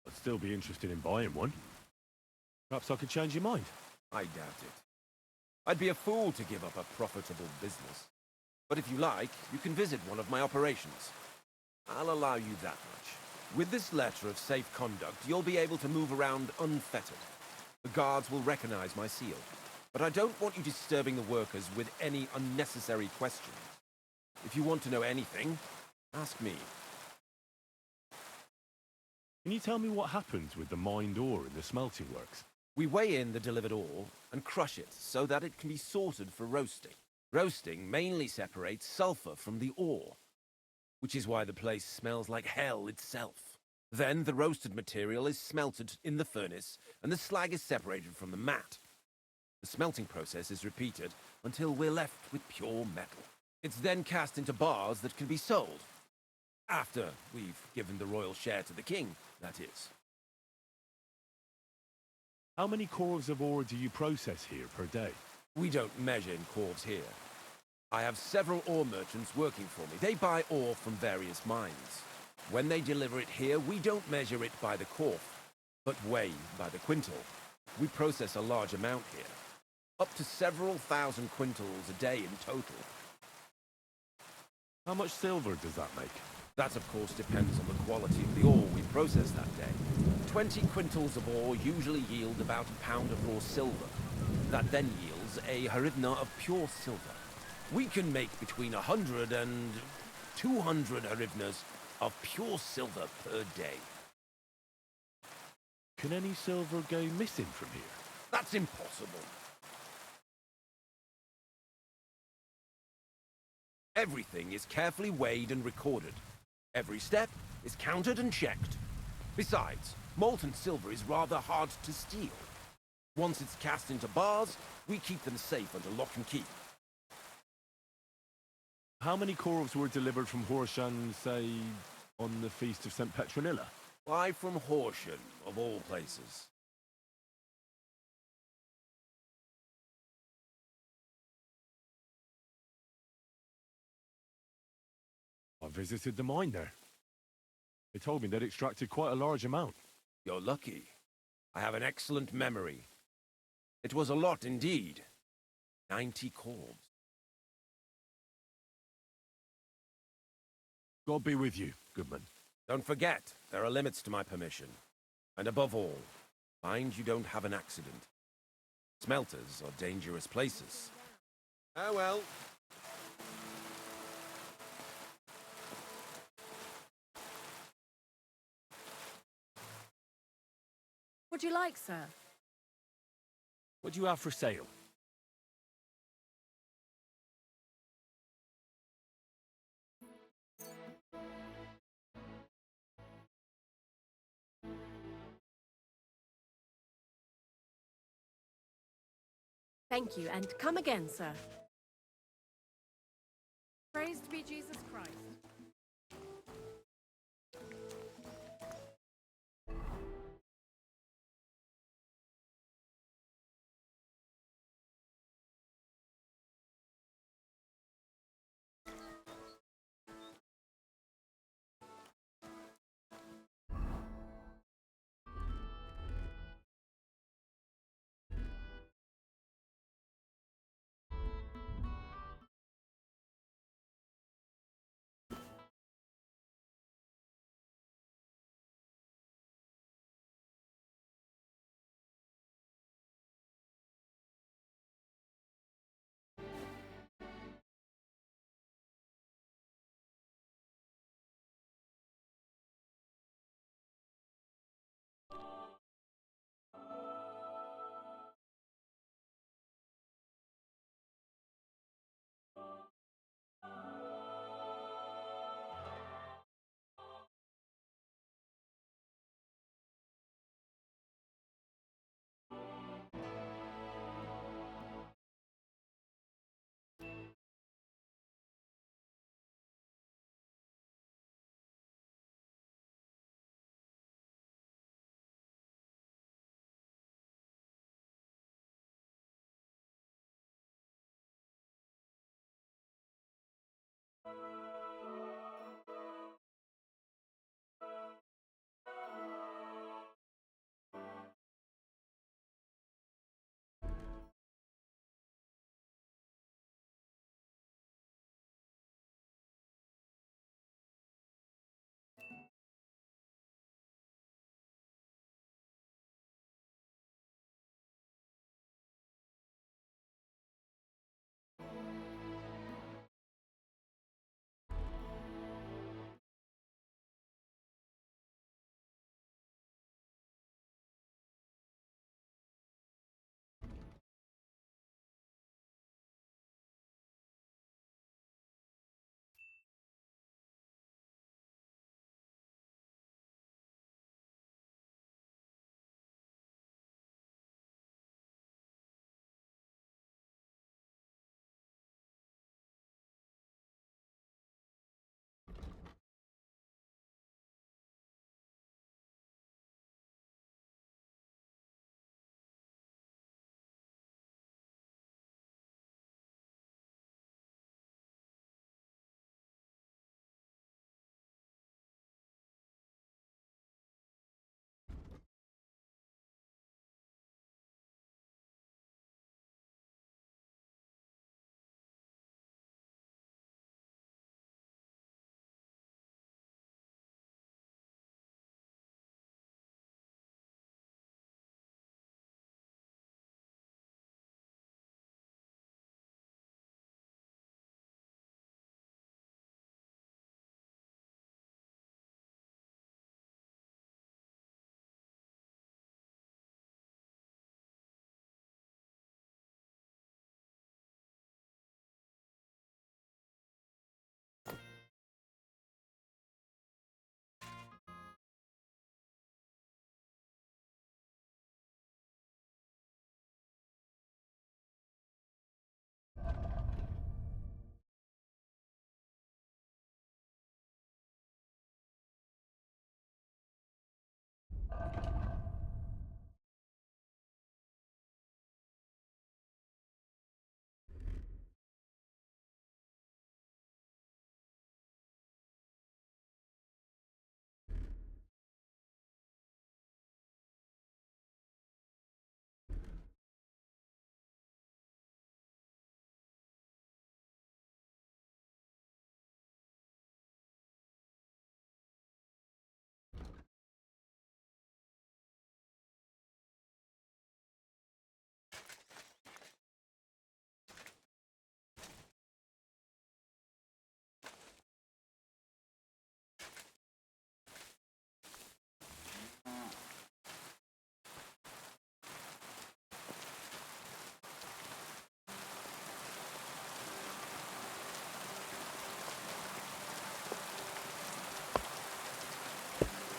I'd still be interested in buying one. Perhaps I could change your mind. I doubt it. I'd be a fool to give up a profitable business. But if you like, you can visit one of my operations. I'll allow you that much. With this letter of safe conduct, you'll be able to move around unfettered. The guards will recognize my seal. But I don't want you disturbing the workers with any unnecessary questions. If you want to know anything, ask me. Can you tell me what happens with the mined ore in the smelting works? We weigh in the delivered ore and crush it so that it can be sorted for roasting. Roasting mainly separates sulfur from the ore, which is why the place smells like hell itself. Then the roasted material is smelted in the furnace and the slag is separated from the matte. The smelting process is repeated until we're left with pure metal. It's then cast into bars that can be sold. After we've given the royal share to the king, that is. How many cores of ore do you process here per day? We don't measure in cores here. I have several ore merchants working for me. They buy ore from various mines. When they deliver it here, we don't measure it by the core, but weigh by the quintal. We process a large amount here. Up to several thousand quintals a day in total. How much silver does that make? That, of course, depends on the quality of the ore we process that day. 20 quintals of ore usually yield about a pound of raw silver. That then yields a hryvnia of pure silver. We can make between 100 and 200 hryvnias of pure silver per day. Can any silver go missing from here? That's impossible. Everything is carefully weighed and recorded. Every step is counted and checked. Besides, molten silver is rather hard to steal. Once it's cast into bars, we keep them safe under lock and key. How many corves were delivered from Horshan, say, on the Feast of St. Petronilla? Why from Horsham, of all places? I visited the mine there. They told me they'd extracted quite a large amount. You're lucky. I have an excellent memory. It was a lot indeed. 90 corves. God be with you, Goodman. Don't forget, there are limits to my permission. And above all, mind you don't have an accident. Smelters are dangerous places. Oh well. Would you like, sir? What do you have for sale? Thank you, and come again, sir. Praised be Jesus Christ.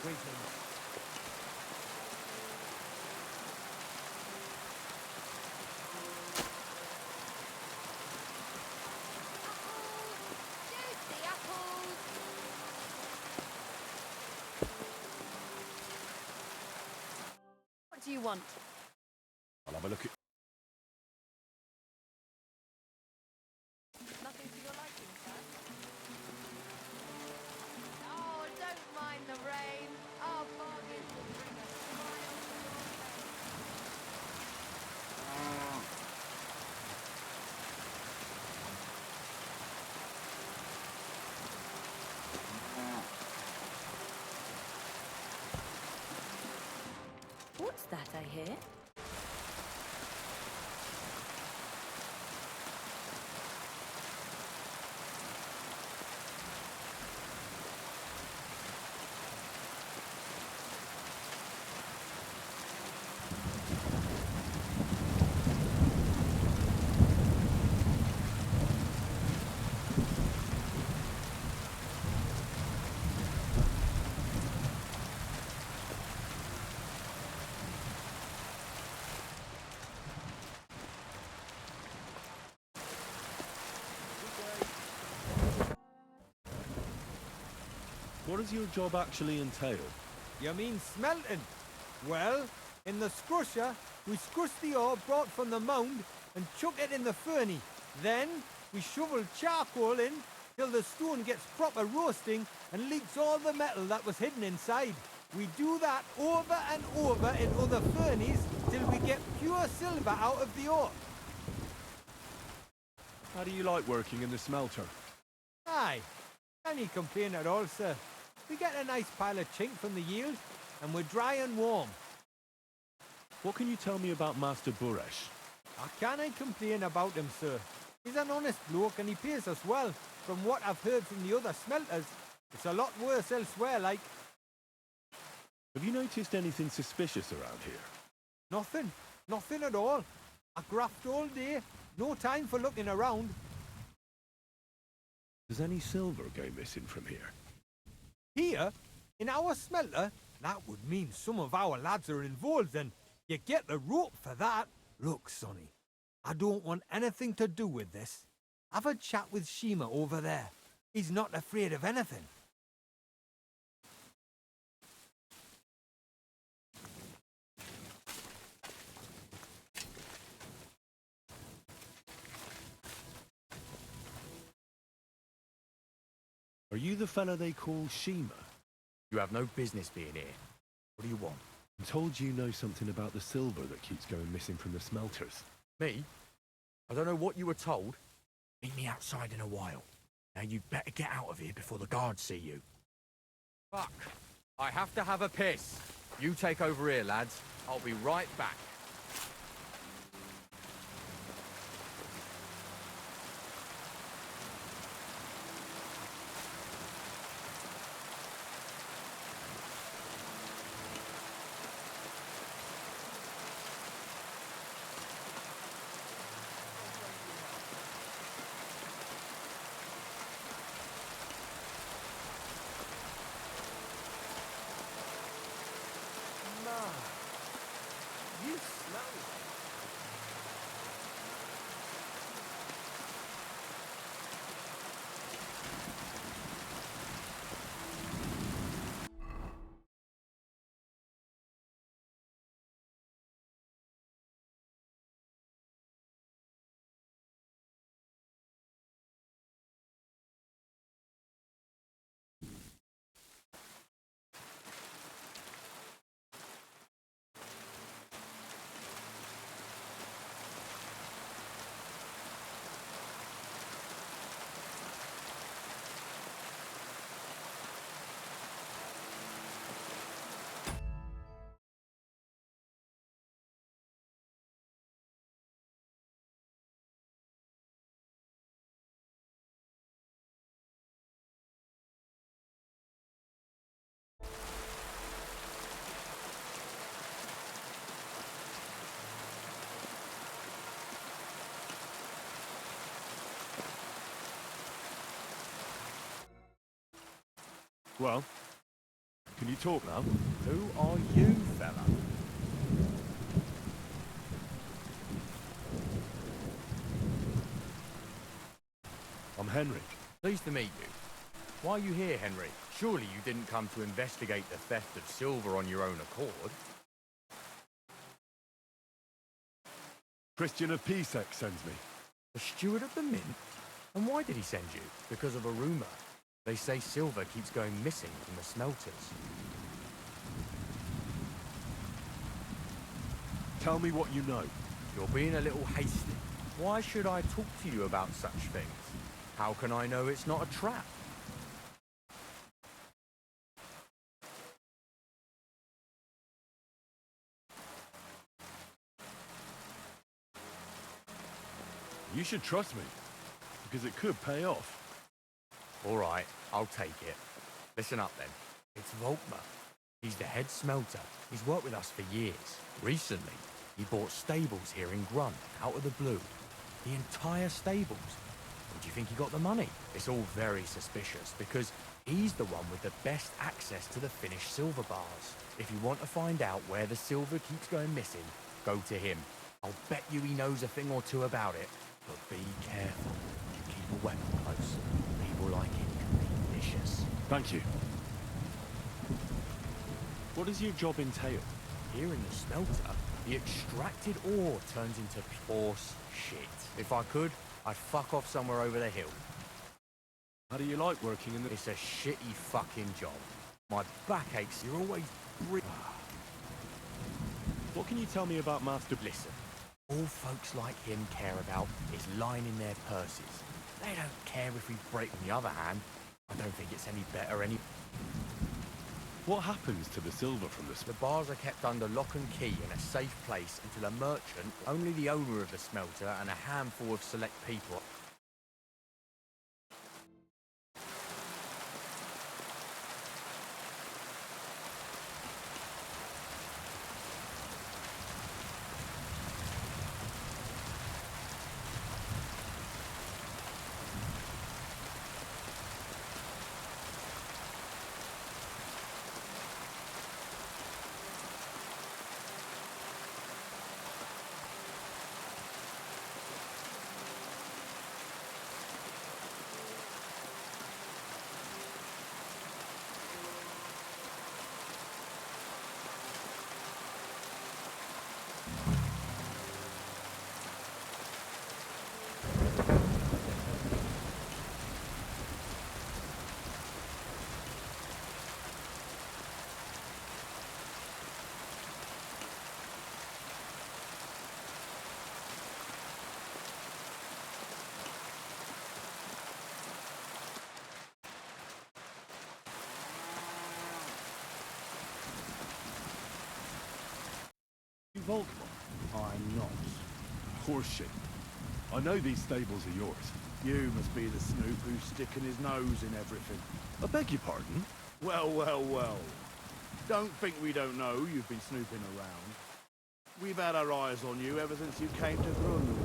Greetings. Juicy apples! What do you want? I'll have a look at... Nothing to your liking, sir? Oh, don't mind the rain. Our bargains will bring a smile to your face. What's that I hear? What does your job actually entail? You mean smelting? Well, in the scrusher, we scrush the ore brought from the mound and chuck it in the furnace. Then, we shovel charcoal in till the stone gets proper roasting and leaks all the metal that was hidden inside. We do that over and over in other furnaces till we get pure silver out of the ore. How do you like working in the smelter? Aye, any complaint at all, sir. We get a nice pile of chink from the yield, and we're dry and warm. What can you tell me about Master Buresh? I can't complain about him, sir. He's an honest bloke and he pays us well. From what I've heard from the other smelters, it's a lot worse elsewhere, like. Have you noticed anything suspicious around here? Nothing. Nothing at all. I graft all day. No time for looking around. Does any silver go missing from here? Here, in our smelter, that would mean some of our lads are involved and you get the rope for that. Look, Sonny, I don't want anything to do with this. Have a chat with Shima over there. He's not afraid of anything. Are you the fella they call Shima? You have no business being here. What do you want? I'm told you know something about the silver that keeps going missing from the smelters. Me? I don't know what you were told. Meet me outside in a while. Now you'd better get out of here before the guards see you. Fuck. I have to have a piss. You take over here, lads. I'll be right back. You smell like... Well, Can you talk now? Who are you, fella? I'm Henry. Pleased to meet you. Why are you here, Henry? Surely you didn't come to investigate the theft of silver on your own accord? Christian of Pisek sends me. The steward of the mint? And why did he send you? Because of a rumour. They say silver keeps going missing from the smelters. Tell me what you know. You're being a little hasty. Why should I talk to you about such things? How can I know it's not a trap? You should trust me, because it could pay off. All right, I'll take it. Listen up then. It's Volkmar. He's the head smelter. He's worked with us for years. Recently, he bought stables here in Grund, out of the blue. The entire stables. Where do you think he got the money? It's all very suspicious, because he's the one with the best access to the finished silver bars. If you want to find out where the silver keeps going missing, go to him. I'll bet you he knows a thing or two about it. But be careful. You keep a weapon close. People like him can be vicious. Thank you. What does your job entail? Here in the smelter, the extracted ore turns into horse shit. If I could, I'd fuck off somewhere over the hill. How do you like working in the... It's a shitty fucking job. My back aches. You're always... What can you tell me about Master... Listen. All folks like him care about is lining their purses. They don't care if we break. On the other hand, I don't think it's any better any... What happens to the silver from the... The bars are kept under lock and key in a safe place until a merchant, only the owner of the smelter, and a handful of select people... Volkmar? I'm not. Horseshit. I know these stables are yours. You must be the snoop who's sticking his nose in everything. I beg your pardon? Well, well, well. Don't think we don't know you've been snooping around. We've had our eyes on you ever since you came to Grund.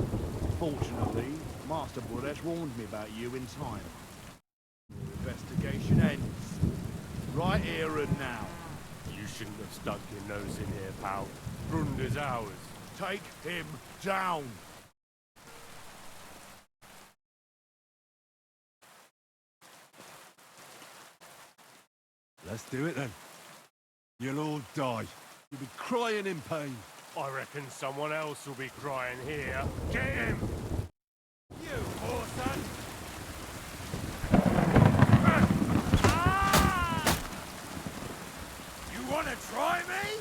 Fortunately, Master Buresh warned me about you in time. Your investigation ends. Right here and now. You shouldn't have stuck your nose in here, pal. Grund is ours. Take him down! Let's do it then. You'll all die. You'll be crying in pain. I reckon someone else will be crying here. Get him! You whoreson! You wanna try me?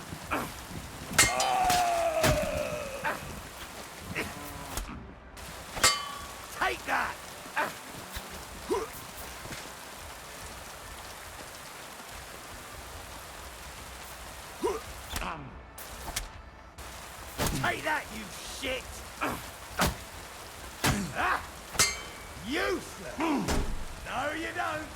Take that! Take that, you shit! Useless! No, you don't!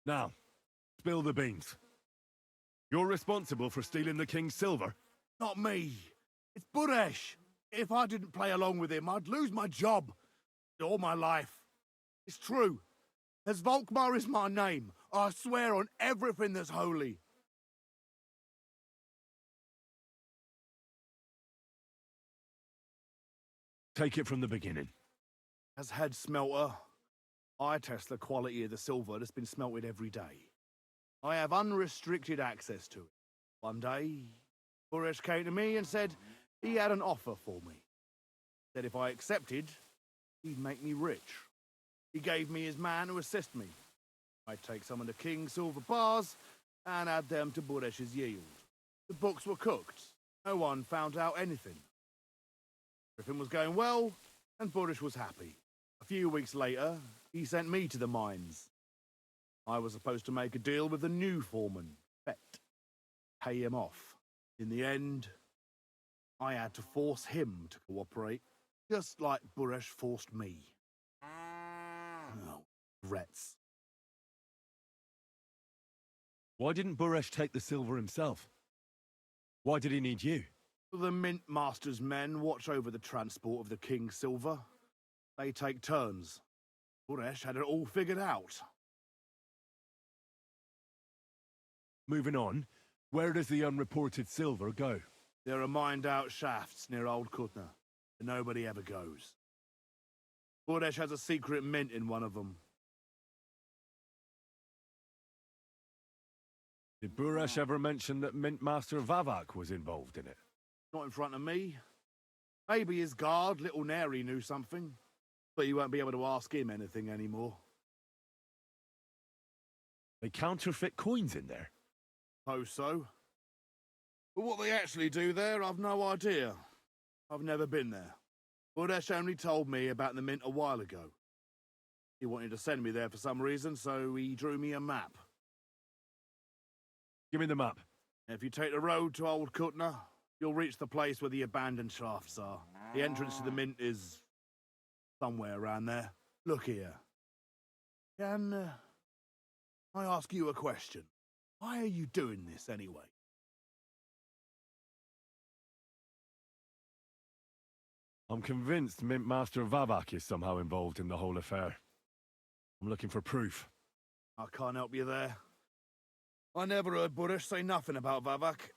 Now, spill the beans. You're responsible for stealing the king's silver? Not me. It's Buresh. If I didn't play along with him, I'd lose my job. All my life. It's true. As Volkmar is my name, I swear on everything that's holy. Take it from the beginning. As head smelter, I test the quality of the silver that's been smelted every day. I have unrestricted access to it. One day, Buresh came to me and said he had an offer for me. Said if I accepted, he'd make me rich. He gave me his man to assist me. I'd take some of the king's silver bars and add them to Buresh's yield. The books were cooked. No one found out anything. Everything was going well, and Buresh was happy. A few weeks later, he sent me to the mines. I was supposed to make a deal with the new foreman, Bet. Pay him off. In the end, I had to force him to cooperate, just like Buresh forced me. Oh, regrets. Why didn't Buresh take the silver himself? Why did he need you? The Mint Master's men watch over the transport of the king's silver. They take turns. Buresh had it all figured out. Moving on, where does the unreported silver go? There are mined-out shafts near Old Kutna, and nobody ever goes. Buresh has a secret mint in one of them. Did Buresh ever mention that Mint Master Vavak was involved in it? Not in front of me. Maybe his guard, Little Neri, knew something, but you won't be able to ask him anything anymore. They counterfeit coins in there? Suppose so. But what they actually do there, I've no idea. I've never been there. Buresh only told me about the mint a while ago. He wanted to send me there for some reason, so he drew me a map. Give me the map. If you take the road to Old Kutna, you'll reach the place where the abandoned shafts are. The entrance to the mint is somewhere around there. Look here. Can I ask you a question? Why are you doing this anyway? I'm convinced Mint Master Vavak is somehow involved in the whole affair. I'm looking for proof. I can't help you there. I never heard Buresh say nothing about Vavak.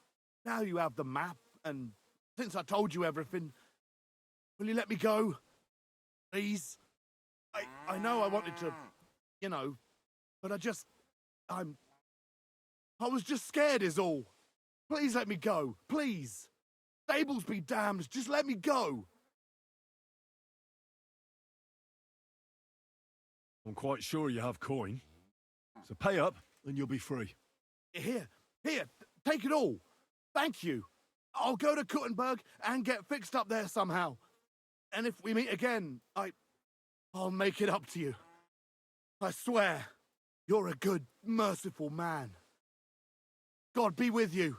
Now you have the map, and since I told you everything, will you let me go? Please? I know I wanted to, but I was just scared is all. Please let me go, please. Stables be damned, just let me go. I'm quite sure you have coin. So pay up, and you'll be free. Here, take it all. Thank you. I'll go to Kuttenberg and get fixed up there somehow. And if we meet again, I'll make it up to you. I swear, you're a good, merciful man. God be with you.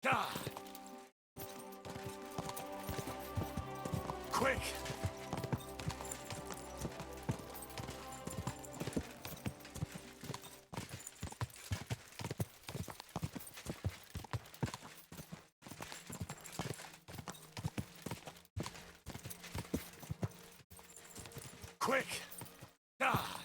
Ah! Quick! Quick! Ah!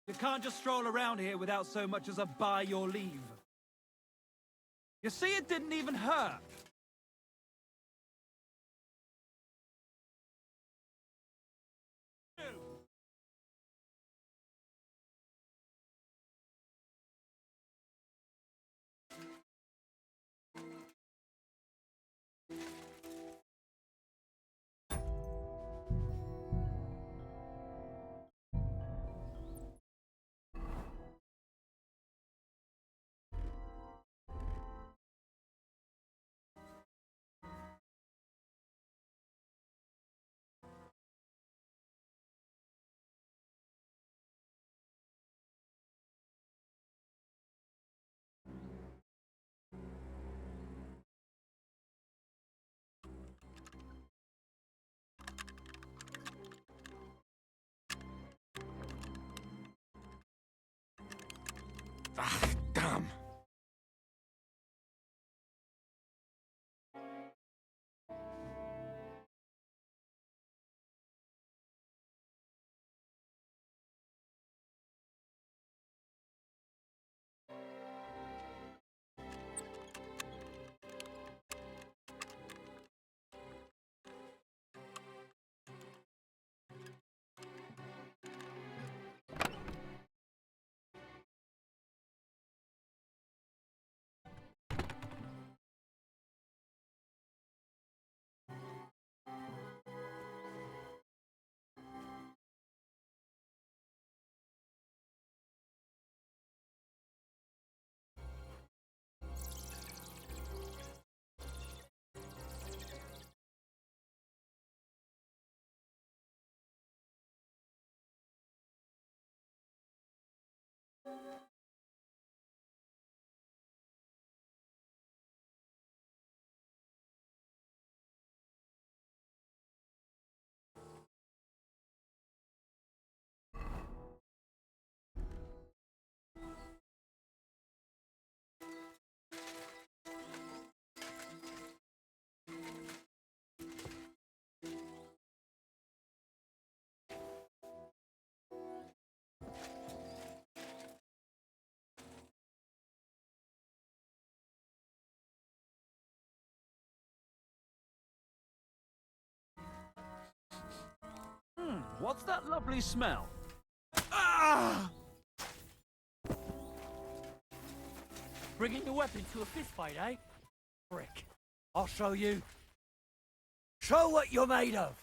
You can't just stroll around here without so much as a by your leave. You see, it didn't even hurt. Ah, damn. What's that lovely smell? Ah! Bringing your weapon to a fistfight, eh? Frick. I'll show you. Show what you're made of!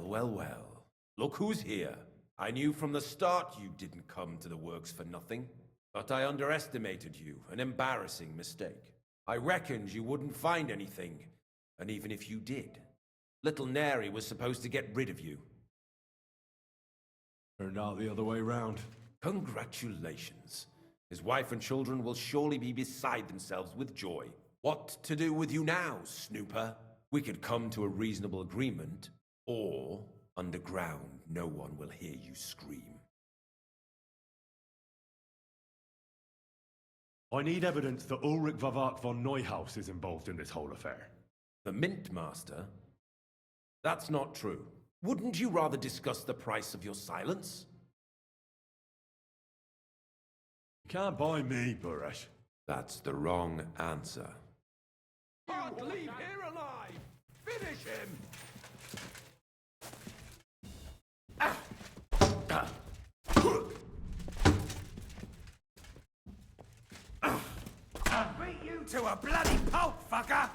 Well, well. Look who's here. I knew from the start you didn't come to the works for nothing. But I underestimated you, an embarrassing mistake. I reckoned you wouldn't find anything, and even if you did, little Neri was supposed to get rid of you. Turned out the other way round. Congratulations. His wife and children will surely be beside themselves with joy. What to do with you now, snooper? We could come to a reasonable agreement, or underground no one will hear you scream. I need evidence that Ulrich Vavart von Neuhaus is involved in this whole affair. The Mint Master? That's not true. Wouldn't you rather discuss the price of your silence? You can't buy me, Buresh. That's the wrong answer. Can't leave here alive! Finish him! I'll beat you to a bloody pulp, fucker!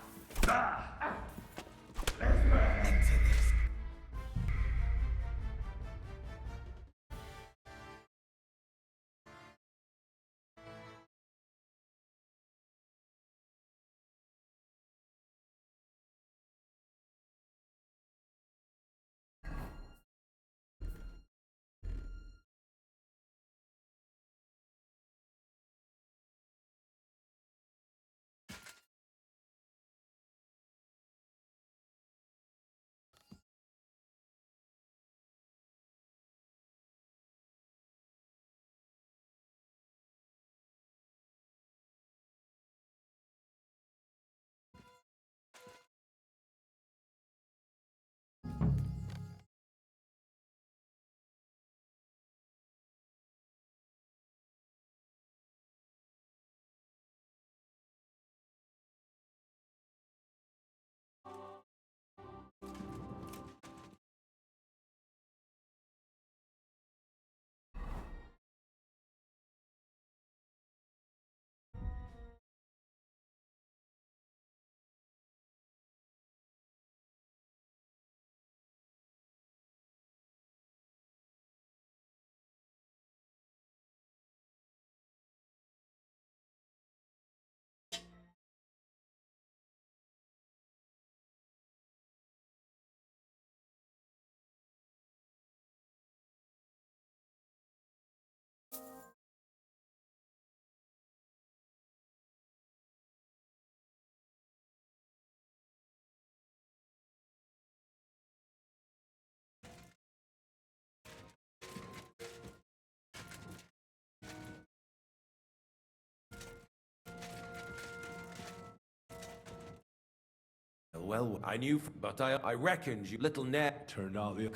Well, I knew, but I reckoned you little net turned out the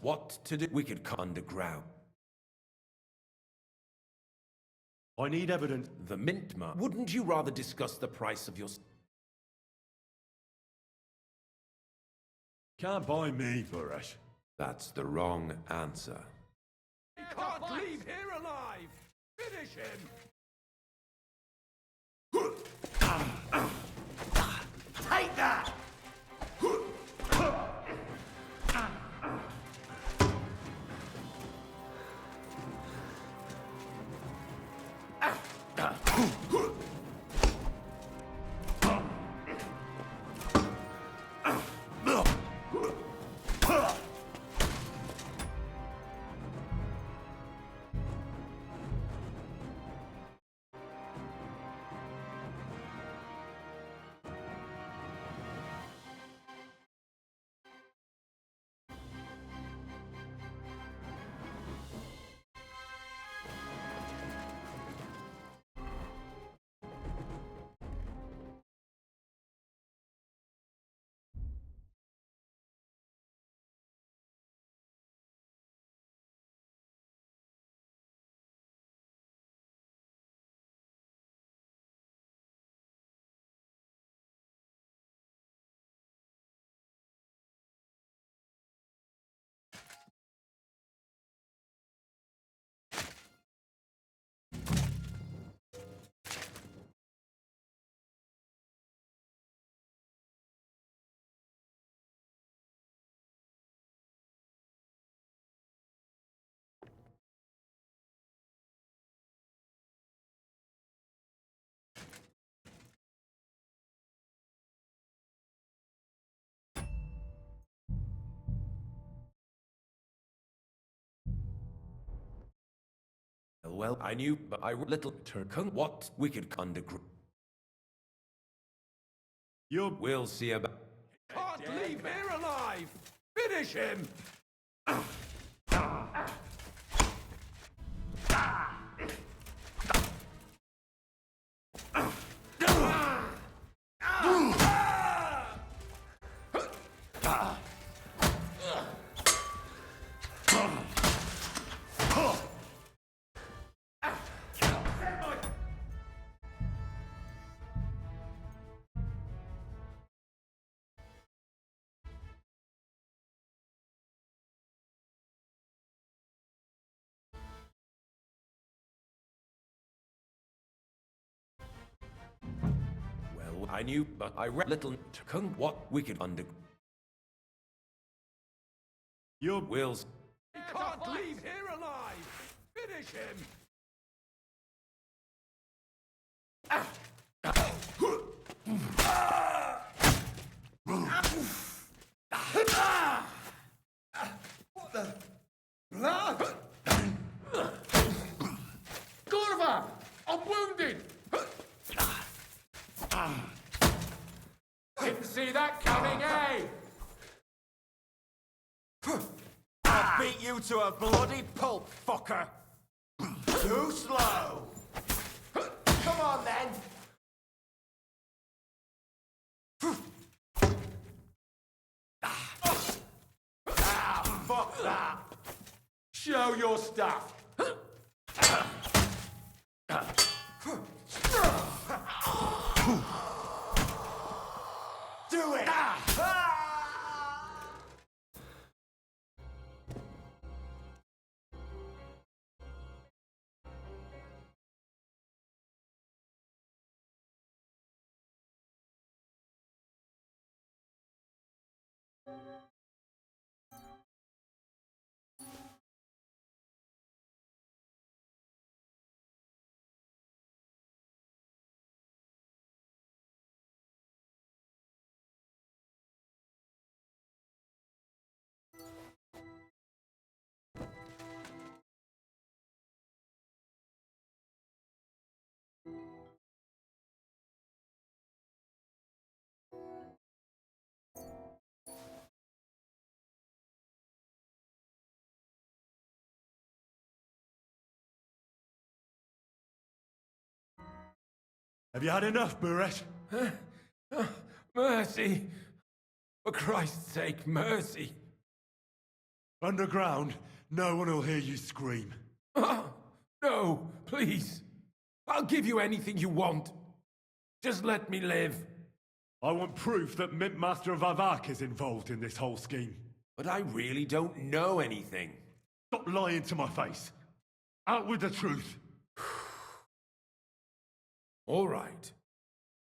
What to do? We could come underground. I need evidence. The Mint Master. Wouldn't you rather discuss the price of your... Can't buy me, Buresh. That's the wrong answer. You can't leave here alive! Finish him! Take that! Well, I knew, but I little Turkun what wicked underground. We'll see about. Can't leave here alive! Finish him! Well, I knew, but I little Turkun what wicked under. Your wills. He can't leave here alive! Finish him! What the? Blood? Gorva! I'm wounded! Didn't see that coming, eh? I'll beat you to a bloody pulp, fucker! Too slow! Come on, then! Ah, fuck that! Show your stuff! Do it! Have you had enough, Buret? Mercy! For Christ's sake, mercy! Underground, no one will hear you scream. No, please. I'll give you anything you want. Just let me live. I want proof that Mint Master Vavak is involved in this whole scheme. But I really don't know anything. Stop lying to my face. Out with the truth. All right.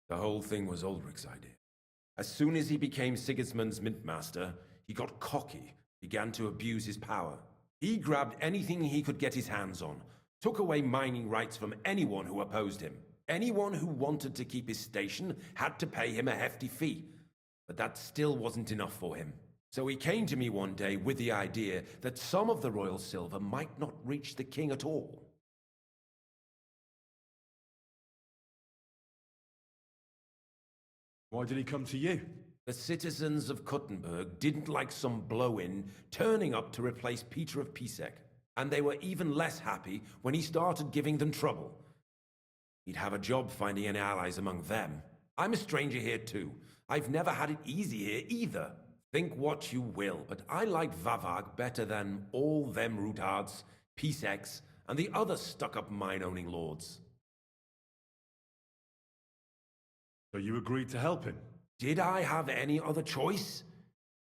The whole thing was Ulrich's idea. As soon as he became Sigismund's Mintmaster, he got cocky, began to abuse his power. He grabbed anything he could get his hands on, took away mining rights from anyone who opposed him. Anyone who wanted to keep his station had to pay him a hefty fee. But that still wasn't enough for him. So he came to me one day with the idea that some of the royal silver might not reach the king at all. Why did he come to you? The citizens of Kuttenberg didn't like some blow-in turning up to replace Peter of Pisek, and they were even less happy when he started giving them trouble. He'd have a job finding any allies among them. I'm a stranger here too. I've never had it easy here either. Think what you will, but I like Vavag better than all them Rutards, Piseks, and the other stuck-up mine-owning lords. So you agreed to help him? Did I have any other choice?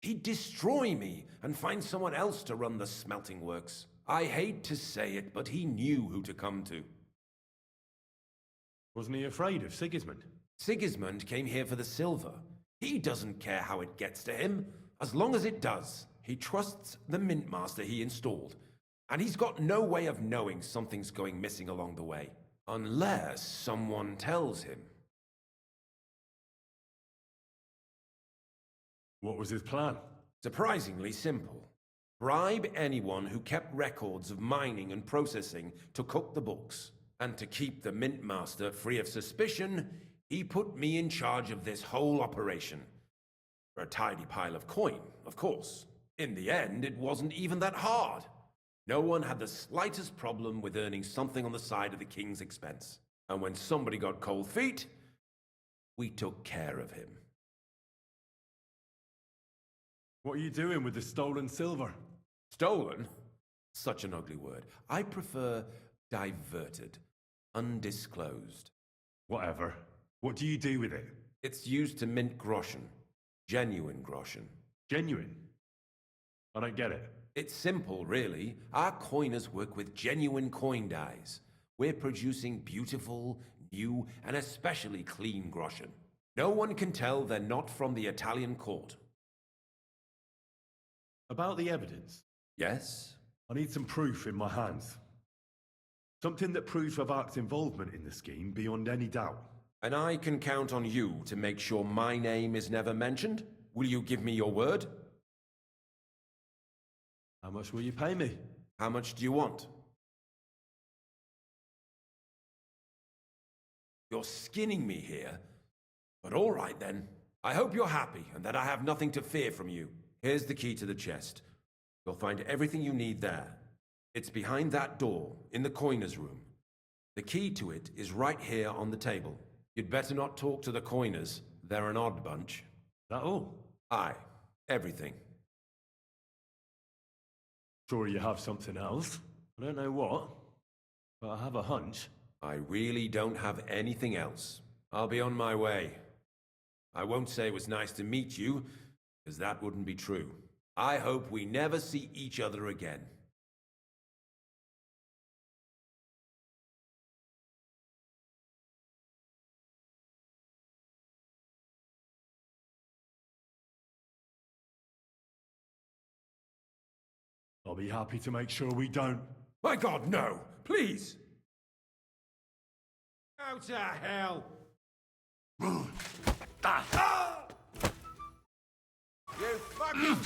He'd destroy me and find someone else to run the smelting works. I hate to say it, but he knew who to come to. Wasn't he afraid of Sigismund? Sigismund came here for the silver. He doesn't care how it gets to him, as long as it does. He trusts the Mintmaster he installed, and he's got no way of knowing something's going missing along the way. Unless someone tells him. What was his plan? Surprisingly simple. Bribe anyone who kept records of mining and processing to cook the books. And to keep the mint master free of suspicion, he put me in charge of this whole operation. For a tidy pile of coin, of course. In the end, it wasn't even that hard. No one had the slightest problem with earning something on the side of the king's expense. And when somebody got cold feet, we took care of him. What are you doing with the stolen silver? Stolen? Such an ugly word. I prefer diverted, undisclosed. Whatever. What do you do with it? It's used to mint groschen. Genuine groschen. Genuine? I don't get it. It's simple, really. Our coiners work with genuine coin dies. We're producing beautiful, new, and especially clean groschen. No one can tell they're not from the Italian court. About the evidence? Yes? I need some proof in my hands. Something that proves Avak's involvement in the scheme beyond any doubt. And I can count on you to make sure my name is never mentioned? Will you give me your word? How much will you pay me? How much do you want? You're skinning me here. But all right then. I hope you're happy and that I have nothing to fear from you. Here's the key to the chest. You'll find everything you need there. It's behind that door, in the coiner's room. The key to it is right here on the table. You'd better not talk to the coiners. They're an odd bunch. That all? Aye. Everything. Sure you have something else. I don't know what, but I have a hunch. I really don't have anything else. I'll be on my way. I won't say it was nice to meet you, because that wouldn't be true. I hope we never see each other again. I'll be happy to make sure we don't. My God, no! Please! Out to hell! You fucking...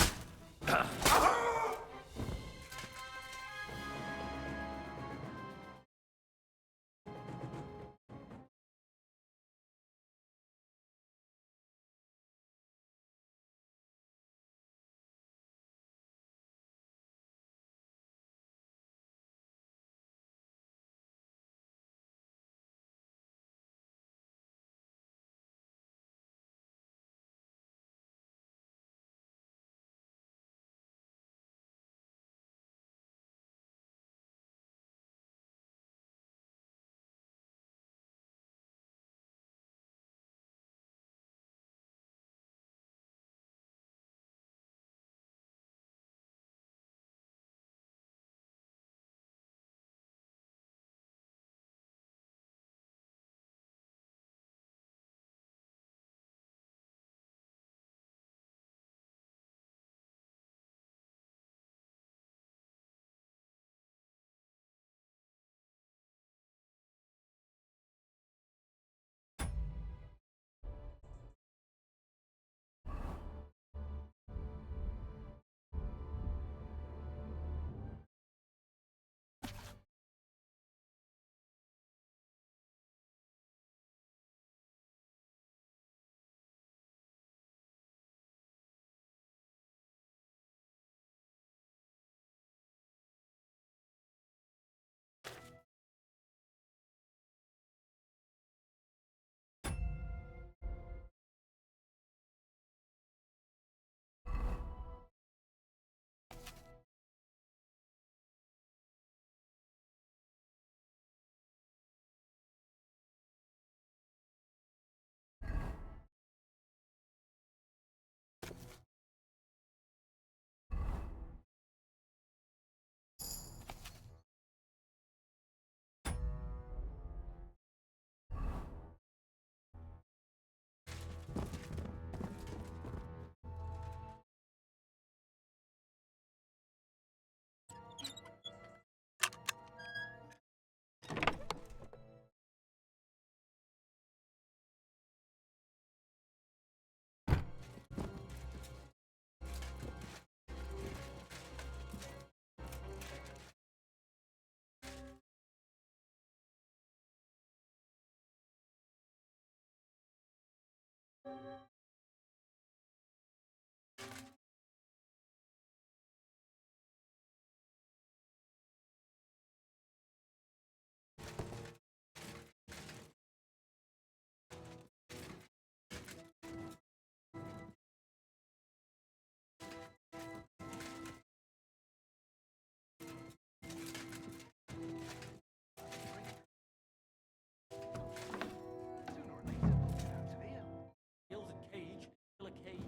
Gilded cage, still a cage.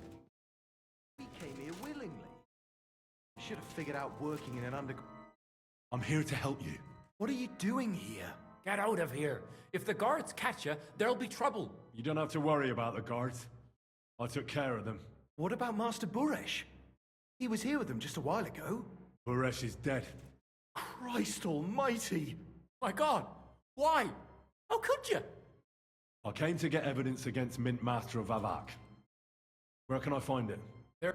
We came here willingly. Should have figured out working in an I'm here to help you. What are you doing here? Get out of here. If the guards catch you, there'll be trouble. You don't have to worry about the guards. I took care of them. What about Master Buresh? He was here with them just a while ago. Buresh is dead. Christ almighty! My God, why? How could you? I came to get evidence against Mint Master of Avak. Where can I find it? There.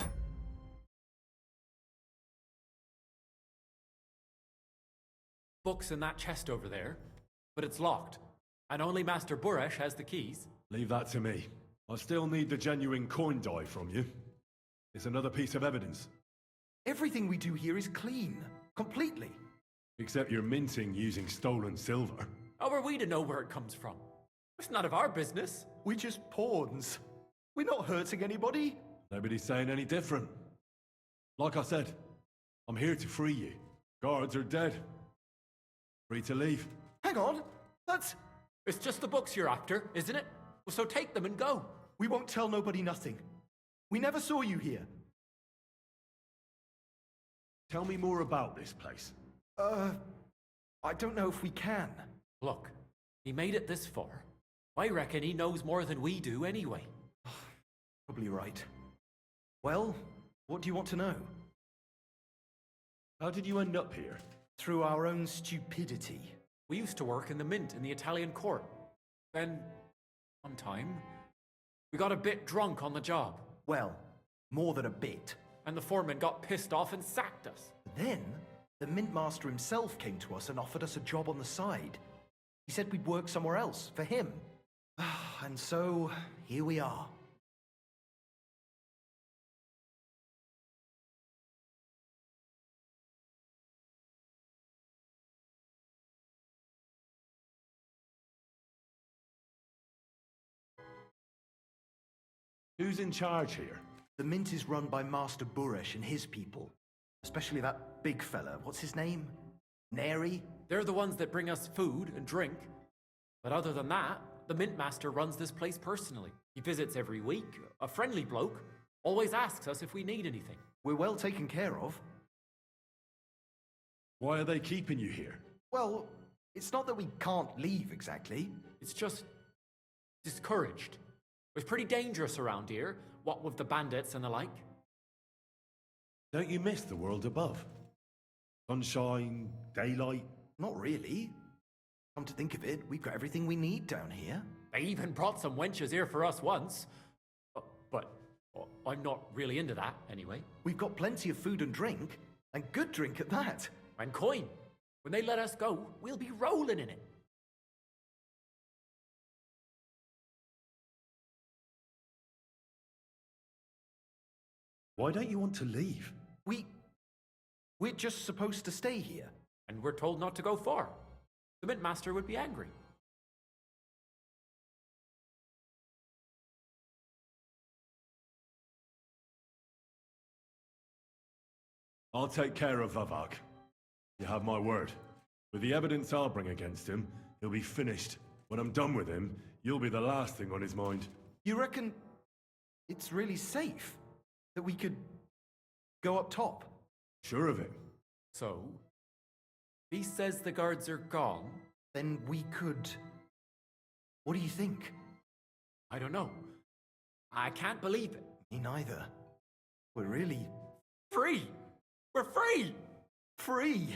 Books in that chest over there, but it's locked. And only Master Buresh has the keys. Leave that to me. I still need the genuine coin die from you. It's another piece of evidence. Everything we do here is clean. Completely. Except you're minting using stolen silver. How are we to know where it comes from? It's none of our business. We're just pawns. We're not hurting anybody. Nobody's saying any different. Like I said, I'm here to free you. Guards are dead. Free to leave. Hang on. That's... It's just the books you're after, isn't it? Well, so take them and go. We won't tell nobody nothing. We never saw you here. Tell me more about this place. I don't know if we can. Look, he made it this far. I reckon he knows more than we do anyway. Probably right. Well, what do you want to know? How did you end up here? Through our own stupidity. We used to work in the mint in the Italian court. Then, one time, we got a bit drunk on the job. Well, more than a bit. And the foreman got pissed off and sacked us. Then, the mint master himself came to us and offered us a job on the side. He said we'd work somewhere else, for him. And so, here we are. Who's in charge here? The mint is run by Master Buresh and his people. Especially that big fella. What's his name? Neri? They're the ones that bring us food and drink. But other than that, the mint master runs this place personally. He visits every week, a friendly bloke, always asks us if we need anything. We're well taken care of. Why are they keeping you here? Well, it's not that we can't leave exactly. It's just discouraged. It's pretty dangerous around here, what with the bandits and the like. Don't you miss the world above? Sunshine, daylight? Not really. Come to think of it, we've got everything we need down here. They even brought some wenches here for us once. But I'm not really into that, anyway. We've got plenty of food and drink, and good drink at that. And coin. When they let us go, we'll be rolling in it. Why don't you want to leave? We're just supposed to stay here. And we're told not to go far. The mint master would be angry. I'll take care of Vavak. You have my word. With the evidence I'll bring against him, he'll be finished. When I'm done with him, you'll be the last thing on his mind. You reckon it's really safe that we could go up top? Sure of it. So, if he says the guards are gone, then we could... What do you think? I don't know. I can't believe it. Me neither. We're really... Free! We're free! Free!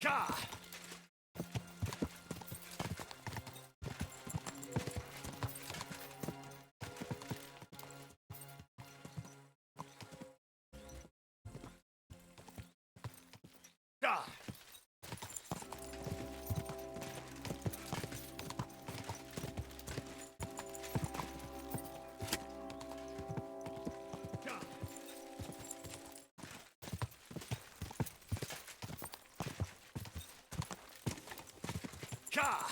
Gah! Gah! Gah!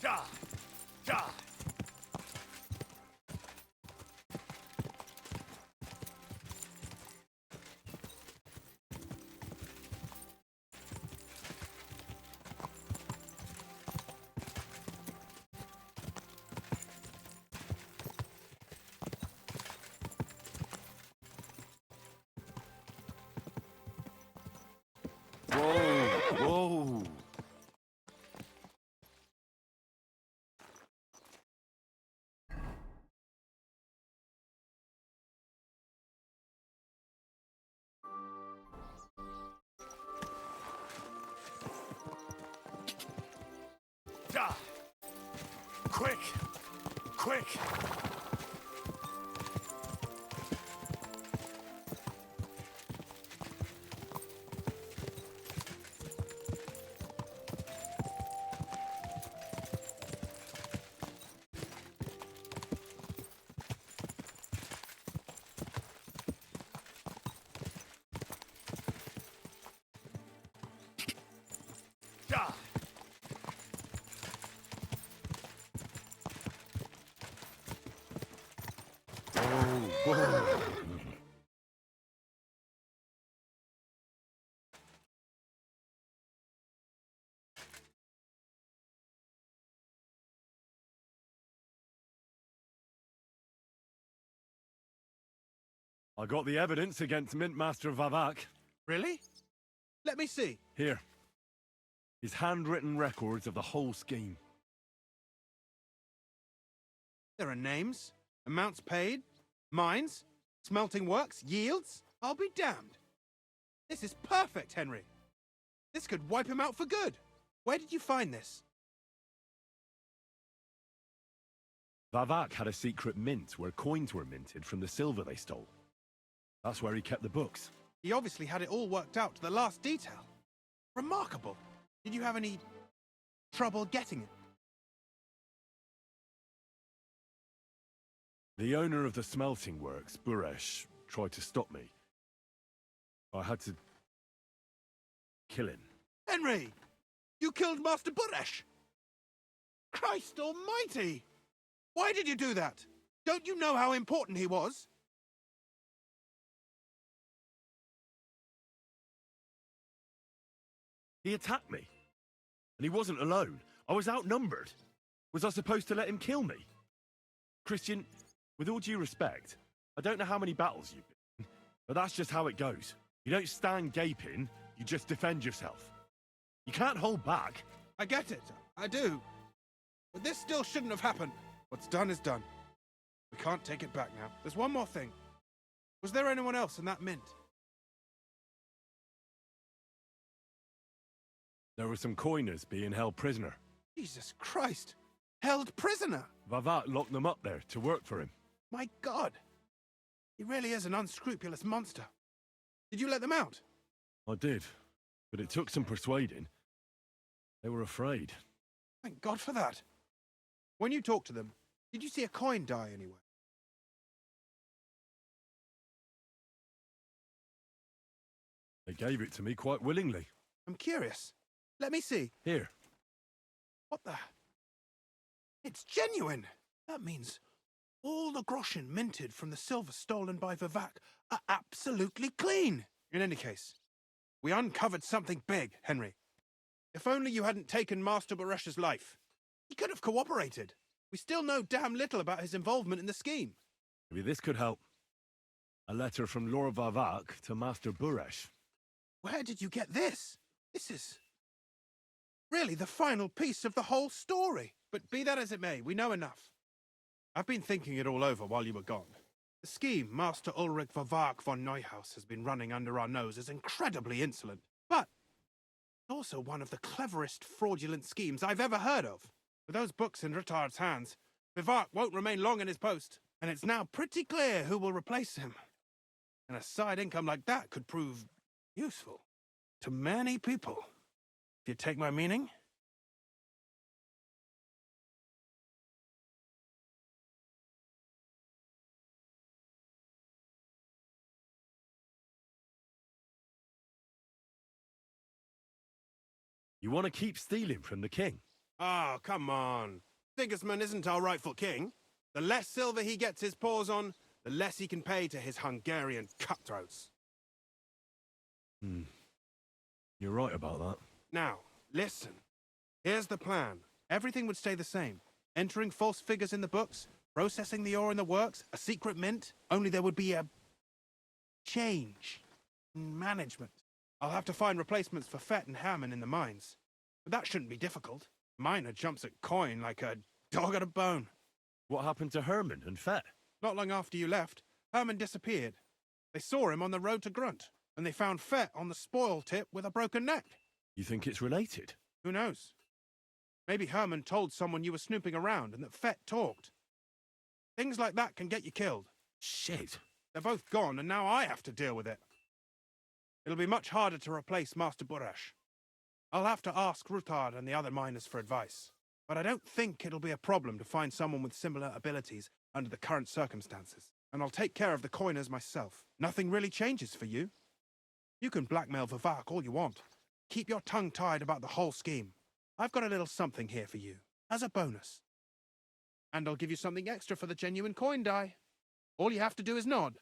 Gah! Gah! Whoa! Whoa! Gah! Quick! Quick! Gah! I got the evidence against Mint Master Vavak. Really? Let me see. Here. His handwritten records of the whole scheme. There are names, amounts paid, mines, smelting works, yields. I'll be damned. This is perfect, Henry. This could wipe him out for good. Where did you find this? Vavak had a secret mint where coins were minted from the silver they stole. That's where he kept the books. He obviously had it all worked out to the last detail. Remarkable. Did you have any trouble getting it? The owner of the smelting works, Buresh, tried to stop me. I had to kill him. Henry! You killed Master Buresh! Christ almighty! Why did you do that? Don't you know how important he was? He attacked me. And he wasn't alone. I was outnumbered. Was I supposed to let him kill me? Christian, with all due respect, I don't know how many battles you've been in, but that's just how it goes. You don't stand gaping, you just defend yourself. You can't hold back. I get it. I do. But this still shouldn't have happened. What's done is done. We can't take it back now. There's one more thing. Was there anyone else in that mint? There were some coiners being held prisoner. Jesus Christ! Held prisoner! Vavak locked them up there to work for him. My God! He really is an unscrupulous monster. Did you let them out? I did, but it took some persuading. They were afraid. Thank God for that. When you talked to them, did you see a coin die anywhere? They gave it to me quite willingly. I'm curious. Let me see. Here. What the? It's genuine! That means all the groschen minted from the silver stolen by Vivak are absolutely clean! In any case, we uncovered something big, Henry. If only you hadn't taken Master Baresh's life. He could have cooperated. We still know damn little about his involvement in the scheme. Maybe this could help. A letter from Lord Vavak to Master Buresh. Where did you get this? This is really the final piece of the whole story. But be that as it may, we know enough. I've been thinking it all over while you were gone. The scheme Master Ulrich Vervark von Neuhaus has been running under our nose is incredibly insolent, but it's also one of the cleverest fraudulent schemes I've ever heard of. With those books in Rittard's hands, Vervark won't remain long in his post, and it's now pretty clear who will replace him. And a side income like that could prove useful to many people. If you take my meaning? You want to keep stealing from the king? Oh, come on. Sigismund isn't our rightful king. The less silver he gets his paws on, the less he can pay to his Hungarian cutthroats. You're right about that. Now, listen. Here's the plan. Everything would stay the same. Entering false figures in the books, processing the ore in the works, a secret mint, only there would be a change in management. I'll have to find replacements for Fett and Hammond in the mines. But that shouldn't be difficult. Miner jumps at coin like a dog at a bone. What happened to Herman and Fett? Not long after you left, Herman disappeared. They saw him on the road to Grunt, and they found Fett on the spoil tip with a broken neck. You think it's related? Who knows? Maybe Herman told someone you were snooping around and that Fett talked. Things like that can get you killed. Shit. They're both gone, and now I have to deal with it. It'll be much harder to replace Master Burash. I'll have to ask Ruthard and the other miners for advice. But I don't think it'll be a problem to find someone with similar abilities under the current circumstances. And I'll take care of the coiners myself. Nothing really changes for you. You can blackmail Vivak all you want. Keep your tongue tied about the whole scheme. I've got a little something here for you, as a bonus. And I'll give you something extra for the genuine coin die. All you have to do is nod.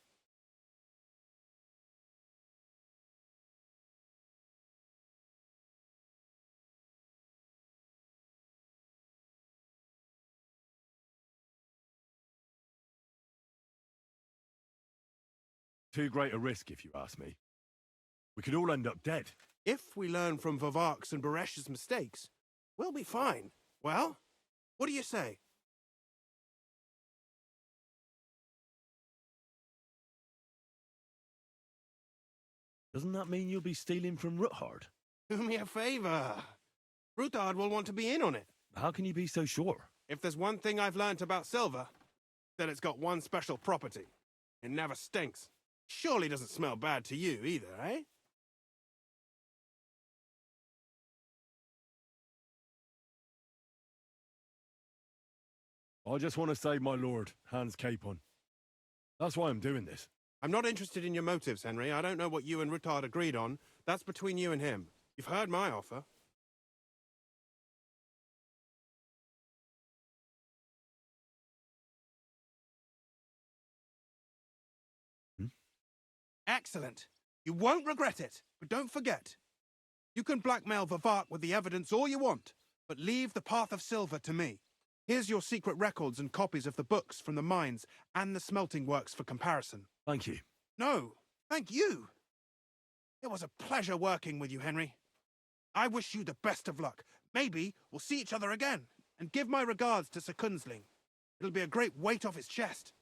Too great a risk, if you ask me. We could all end up dead. If we learn from Vavark's and Baresh's mistakes, we'll be fine. Well, what do you say? Doesn't that mean you'll be stealing from Ruthard? Do me a favor. Ruthard will want to be in on it. How can you be so sure? If there's one thing I've learnt about silver, then it's got one special property. It never stinks. Surely doesn't smell bad to you either, eh? I just want to save my lord, Hans Capon. That's why I'm doing this. I'm not interested in your motives, Henry. I don't know what you and Ruthard agreed on. That's between you and him. You've heard my offer. Excellent. You won't regret it. But don't forget, you can blackmail Vavark with the evidence all you want, but leave the path of silver to me. Here's your secret records and copies of the books from the mines and the smelting works for comparison. Thank you. No, thank you. It was a pleasure working with you, Henry. I wish you the best of luck. Maybe we'll see each other again. And give my regards to Sir Kunzling. It'll be a great weight off his chest.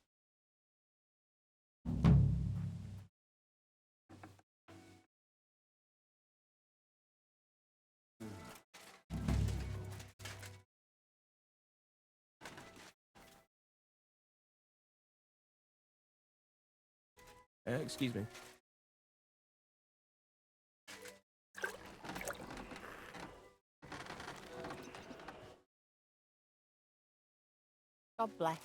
Excuse me. God bless.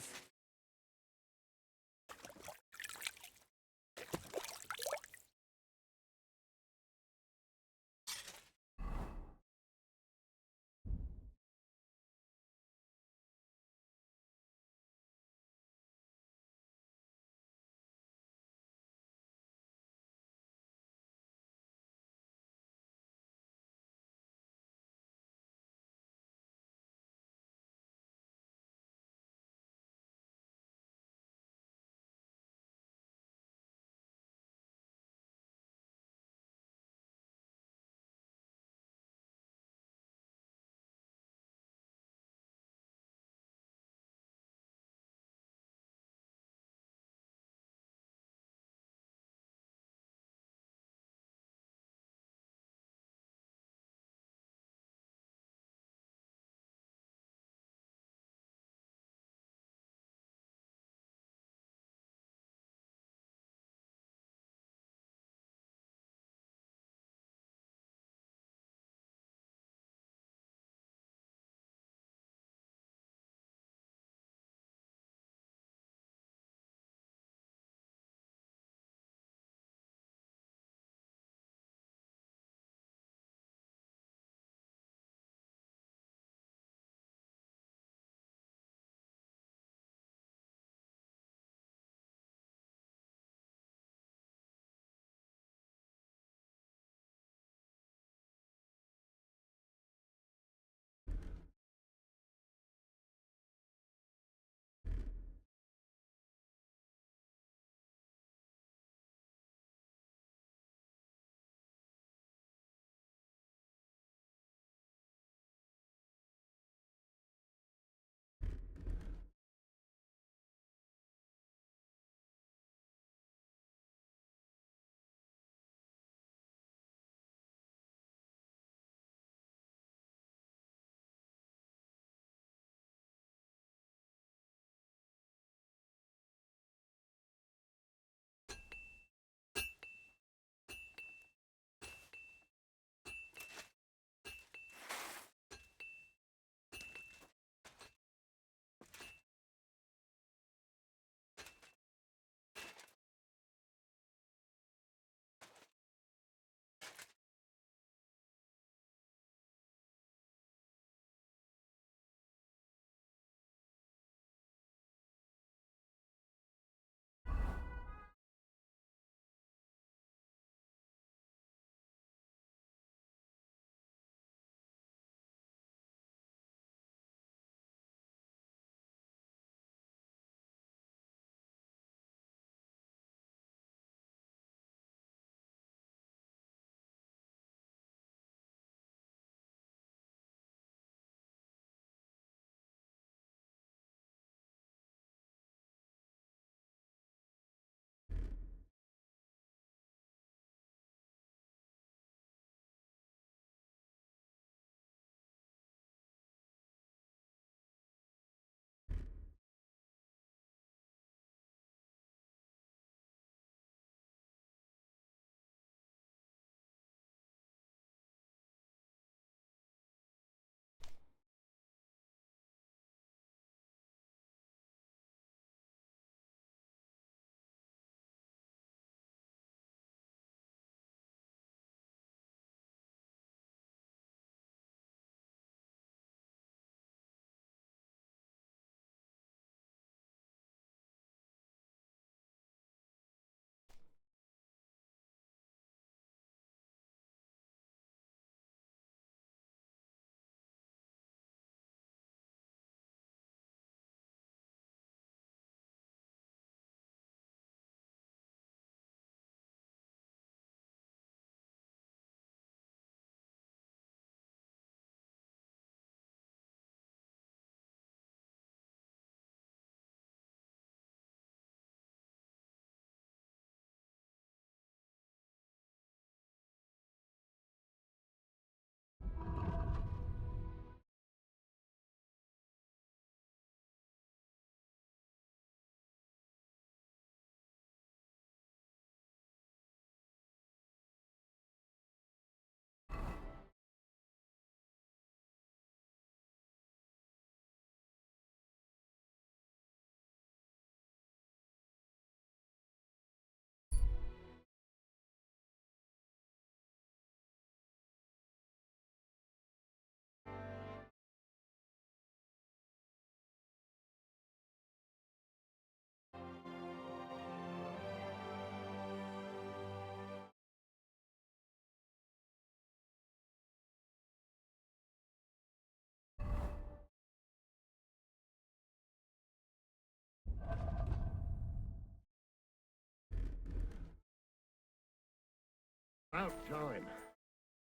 About time.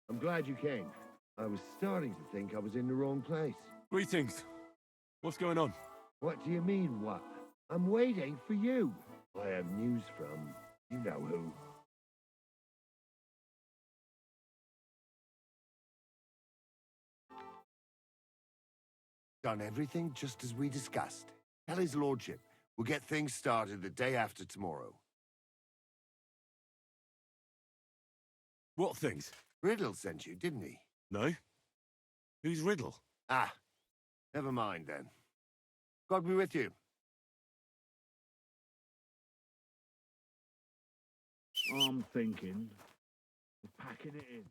I'm glad you came. I was starting to think I was in the wrong place. Greetings. What's going on? What do you mean, what? I'm waiting for you. I have news from you know who. Done everything just as we discussed. Tell his lordship. We'll get things started the day after tomorrow. What things? Riddle sent you, didn't he? No. Who's Riddle? Ah, never mind then. God be with you. I'm thinking of packing it in.